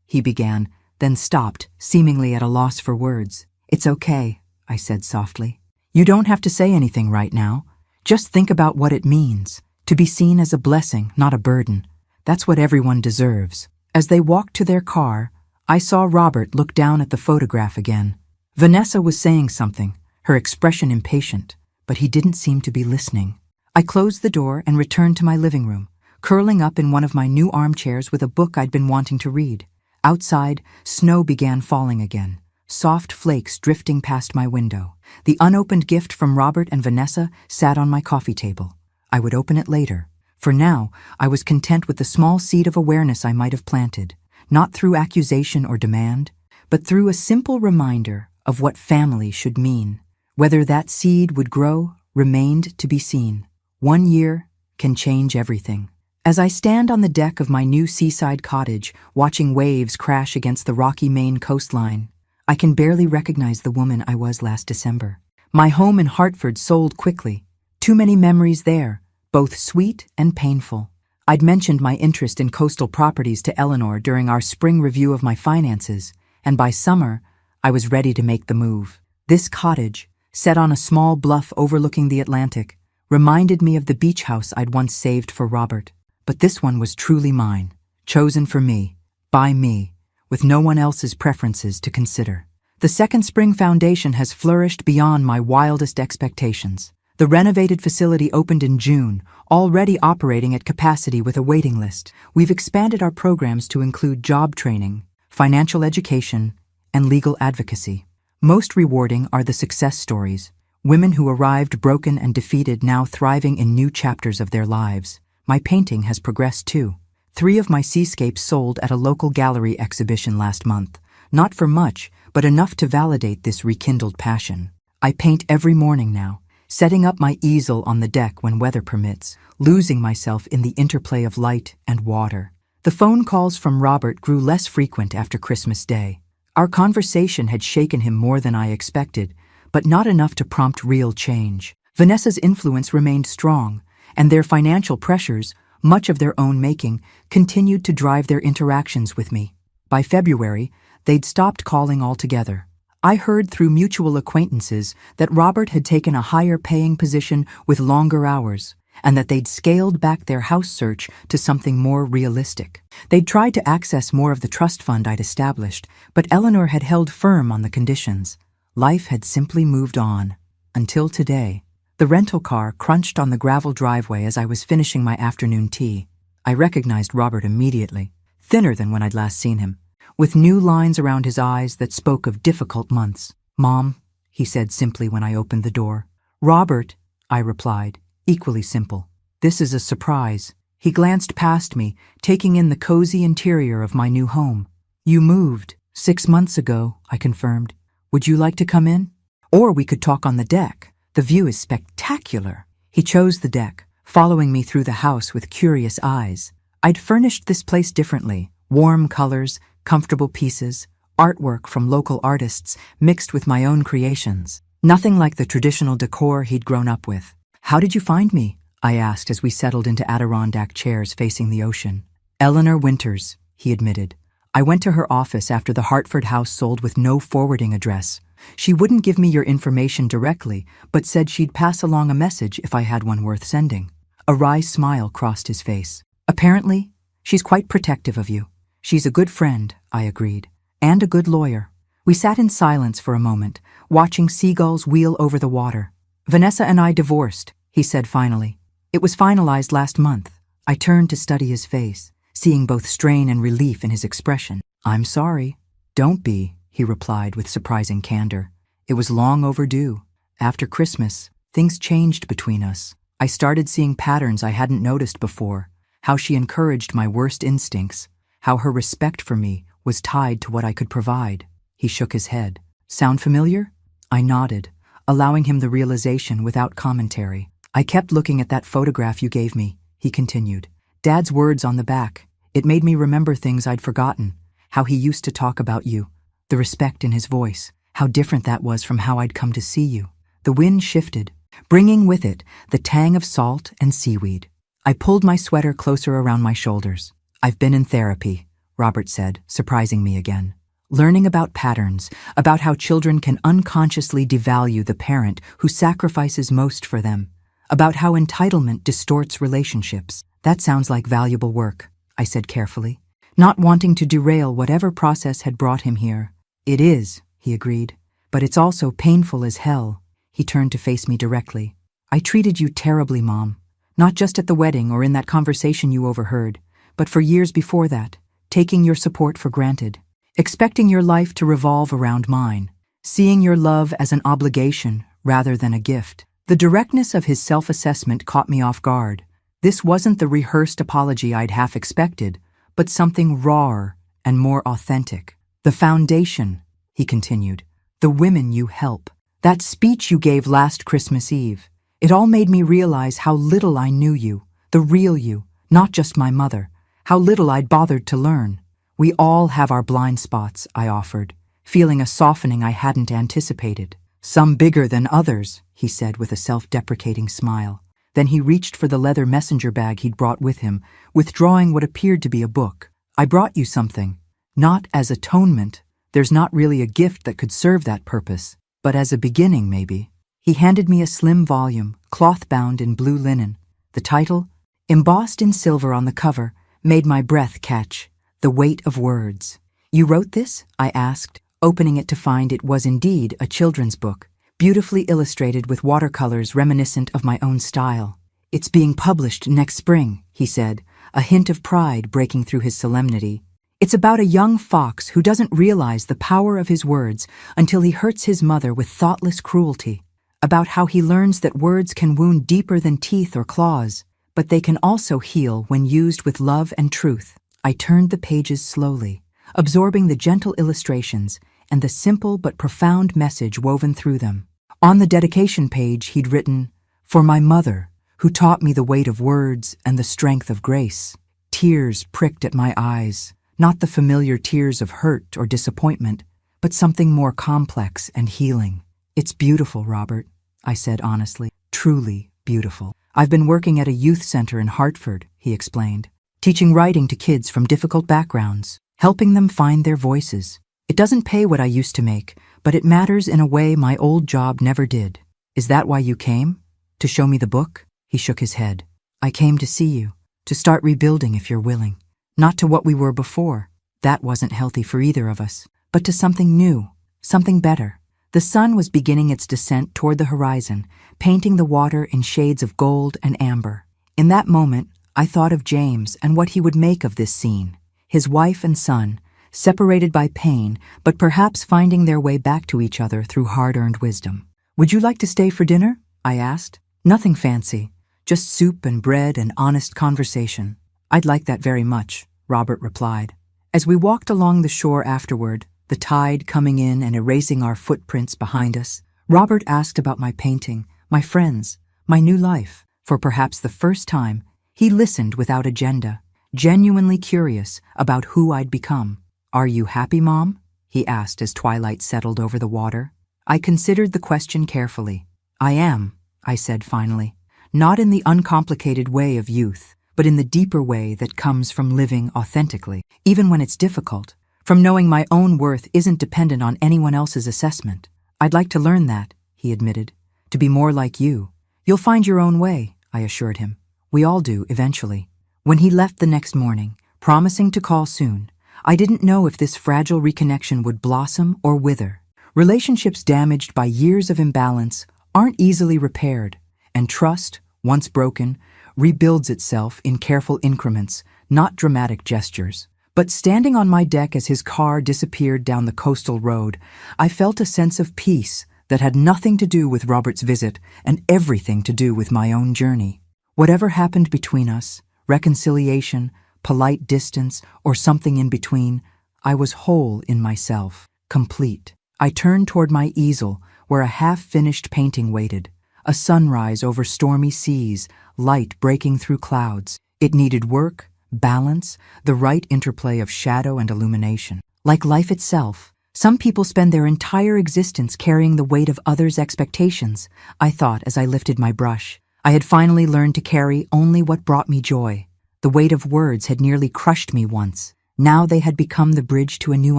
he began, then stopped, seemingly at a loss for words. It's okay, I said softly. You don't have to say anything right now. Just think about what it means, to be seen as a blessing, not a burden. That's what everyone deserves. As they walked to their car, I saw Robert look down at the photograph again. Vanessa was saying something, her expression impatient, but he didn't seem to be listening. I closed the door and returned to my living room, curling up in one of my new armchairs with a book I'd been wanting to read. Outside, snow began falling again, soft flakes drifting past my window. The unopened gift from Robert and Vanessa sat on my coffee table. I would open it later. For now, I was content with the small seed of awareness I might have planted, not through accusation or demand, but through a simple reminder of what family should mean. Whether that seed would grow remained to be seen. 1 year can change everything. As I stand on the deck of my new seaside cottage, watching waves crash against the rocky Maine coastline, I can barely recognize the woman I was last December. My home in Hartford sold quickly. Too many memories there, both sweet and painful. I'd mentioned my interest in coastal properties to Eleanor during our spring review of my finances, and by summer, I was ready to make the move. This cottage, set on a small bluff overlooking the Atlantic, reminded me of the beach house I'd once saved for Robert. But this one was truly mine, chosen for me, by me, with no one else's preferences to consider. The Second Spring Foundation has flourished beyond my wildest expectations. The renovated facility opened in June, already operating at capacity with a waiting list. We've expanded our programs to include job training, financial education, and legal advocacy. Most rewarding are the success stories. Women who arrived broken and defeated now thriving in new chapters of their lives. My painting has progressed too. 3 of my seascapes sold at a local gallery exhibition last month. Not for much, but enough to validate this rekindled passion. I paint every morning now, setting up my easel on the deck when weather permits, losing myself in the interplay of light and water. The phone calls from Robert grew less frequent after Christmas Day. Our conversation had shaken him more than I expected, but not enough to prompt real change. Vanessa's influence remained strong, and their financial pressures, much of their own making, continued to drive their interactions with me. By February, they'd stopped calling altogether. I heard through mutual acquaintances that Robert had taken a higher-paying position with longer hours, and that they'd scaled back their house search to something more realistic. They'd tried to access more of the trust fund I'd established, but Eleanor had held firm on the conditions. Life had simply moved on. Until today. The rental car crunched on the gravel driveway as I was finishing my afternoon tea. I recognized Robert immediately, thinner than when I'd last seen him, with new lines around his eyes that spoke of difficult months. "Mom," he said simply when I opened the door. "Robert," I replied, equally simple. "This is a surprise." He glanced past me, taking in the cozy interior of my new home. "You moved 6 months ago," I confirmed. "Would you like to come in? Or we could talk on the deck. The view is spectacular." He chose the deck, following me through the house with curious eyes. I'd furnished this place differently. Warm colors, comfortable pieces, artwork from local artists mixed with my own creations. Nothing like the traditional decor he'd grown up with. "How did you find me?" I asked as we settled into Adirondack chairs facing the ocean. "Eleanor Winters," he admitted. "I went to her office after the Hartford house sold with no forwarding address. She wouldn't give me your information directly, but said she'd pass along a message if I had one worth sending." A wry smile crossed his face. "Apparently, she's quite protective of you." "She's a good friend," I agreed, "and a good lawyer." We sat in silence for a moment, watching seagulls wheel over the water. "Vanessa and I divorced," he said finally. "It was finalized last month." I turned to study his face, seeing both strain and relief in his expression. "I'm sorry." "Don't be," he replied with surprising candor. "It was long overdue. After Christmas, things changed between us. I started seeing patterns I hadn't noticed before, how she encouraged my worst instincts, how her respect for me was tied to what I could provide." He shook his head. "Sound familiar?" I nodded, allowing him the realization without commentary. "I kept looking at that photograph you gave me," he continued. "Dad's words on the back. It made me remember things I'd forgotten, how he used to talk about you. The respect in his voice, how different that was from how I'd come to see you." The wind shifted, bringing with it the tang of salt and seaweed. I pulled my sweater closer around my shoulders. "I've been in therapy," Robert said, surprising me again. "Learning about patterns, about how children can unconsciously devalue the parent who sacrifices most for them, about how entitlement distorts relationships." "That sounds like valuable work," I said carefully, not wanting to derail whatever process had brought him here. "It is," he agreed, "but it's also painful as hell." He turned to face me directly. "I treated you terribly, Mom. Not just at the wedding or in that conversation you overheard, but for years before that, taking your support for granted, expecting your life to revolve around mine, seeing your love as an obligation rather than a gift." The directness of his self-assessment caught me off guard. This wasn't the rehearsed apology I'd half expected, but something rawer and more authentic. "The foundation," he continued, "the women you help. That speech you gave last Christmas Eve, it all made me realize how little I knew you, the real you, not just my mother, how little I'd bothered to learn." "We all have our blind spots," I offered, feeling a softening I hadn't anticipated. "Some bigger than others," he said with a self-deprecating smile. Then he reached for the leather messenger bag he'd brought with him, withdrawing what appeared to be a book. "I brought you something. Not as atonement. There's not really a gift that could serve that purpose. But as a beginning, maybe." He handed me a slim volume, cloth-bound in blue linen. The title, embossed in silver on the cover, made my breath catch. "The Weight of Words." "You wrote this?" I asked, opening it to find it was indeed a children's book, beautifully illustrated with watercolors reminiscent of my own style. "It's being published next spring," he said, a hint of pride breaking through his solemnity. "It's about a young fox who doesn't realize the power of his words until he hurts his mother with thoughtless cruelty. About how he learns that words can wound deeper than teeth or claws, but they can also heal when used with love and truth." I turned the pages slowly, absorbing the gentle illustrations and the simple but profound message woven through them. On the dedication page he'd written, "For my mother, who taught me the weight of words and the strength of grace." Tears pricked at my eyes, not the familiar tears of hurt or disappointment, but something more complex and healing. "It's beautiful, Robert," I said honestly. "Truly beautiful. I've been working at a youth center in Hartford," he explained, "teaching writing to kids from difficult backgrounds, helping them find their voices. It doesn't pay what I used to make, but it matters in a way my old job never did." "Is that why you came? To show me the book?" He shook his head. "I came to see you, to start rebuilding if you're willing. Not to what we were before. That wasn't healthy for either of us. But to something new, something better." The sun was beginning its descent toward the horizon, painting the water in shades of gold and amber. In that moment, I thought of James and what he would make of this scene. His wife and son, separated by pain, but perhaps finding their way back to each other through hard-earned wisdom. "Would you like to stay for dinner?" I asked. "Nothing fancy, just soup and bread and honest conversation." "I'd like that very much," Robert replied. As we walked along the shore afterward, the tide coming in and erasing our footprints behind us, Robert asked about my painting, my friends, my new life. For perhaps the first time, he listened without agenda, genuinely curious about who I'd become. "Are you happy, Mom?" he asked as twilight settled over the water. I considered the question carefully. "I am," I said finally. "Not in the uncomplicated way of youth, but in the deeper way that comes from living authentically, even when it's difficult, from knowing my own worth isn't dependent on anyone else's assessment. I'd like to learn that," he admitted, "to be more like you." "You'll find your own way," I assured him. "We all do, eventually." When he left the next morning, promising to call soon, I didn't know if this fragile reconnection would blossom or wither. Relationships damaged by years of imbalance aren't easily repaired, and trust, once broken, rebuilds itself in careful increments, not dramatic gestures. But standing on my deck as his car disappeared down the coastal road, I felt a sense of peace that had nothing to do with Robert's visit and everything to do with my own journey. Whatever happened between us, reconciliation, polite distance, or something in between, I was whole in myself, complete. I turned toward my easel, where a half-finished painting waited, a sunrise over stormy seas, light breaking through clouds. It needed work, balance, the right interplay of shadow and illumination. Like life itself, some people spend their entire existence carrying the weight of others' expectations, I thought as I lifted my brush. I had finally learned to carry only what brought me joy. The weight of words had nearly crushed me once. Now they had become the bridge to a new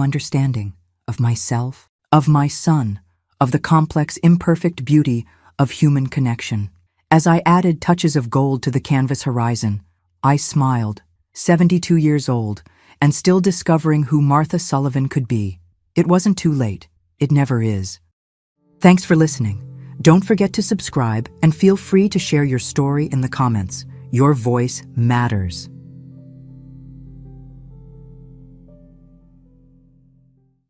understanding of myself, of my son, of the complex, imperfect beauty of human connection. As I added touches of gold to the canvas horizon, I smiled, 72 years old, and still discovering who Martha Sullivan could be. It wasn't too late. It never is. Thanks for listening. Don't forget to subscribe and feel free to share your story in the comments. Your voice matters.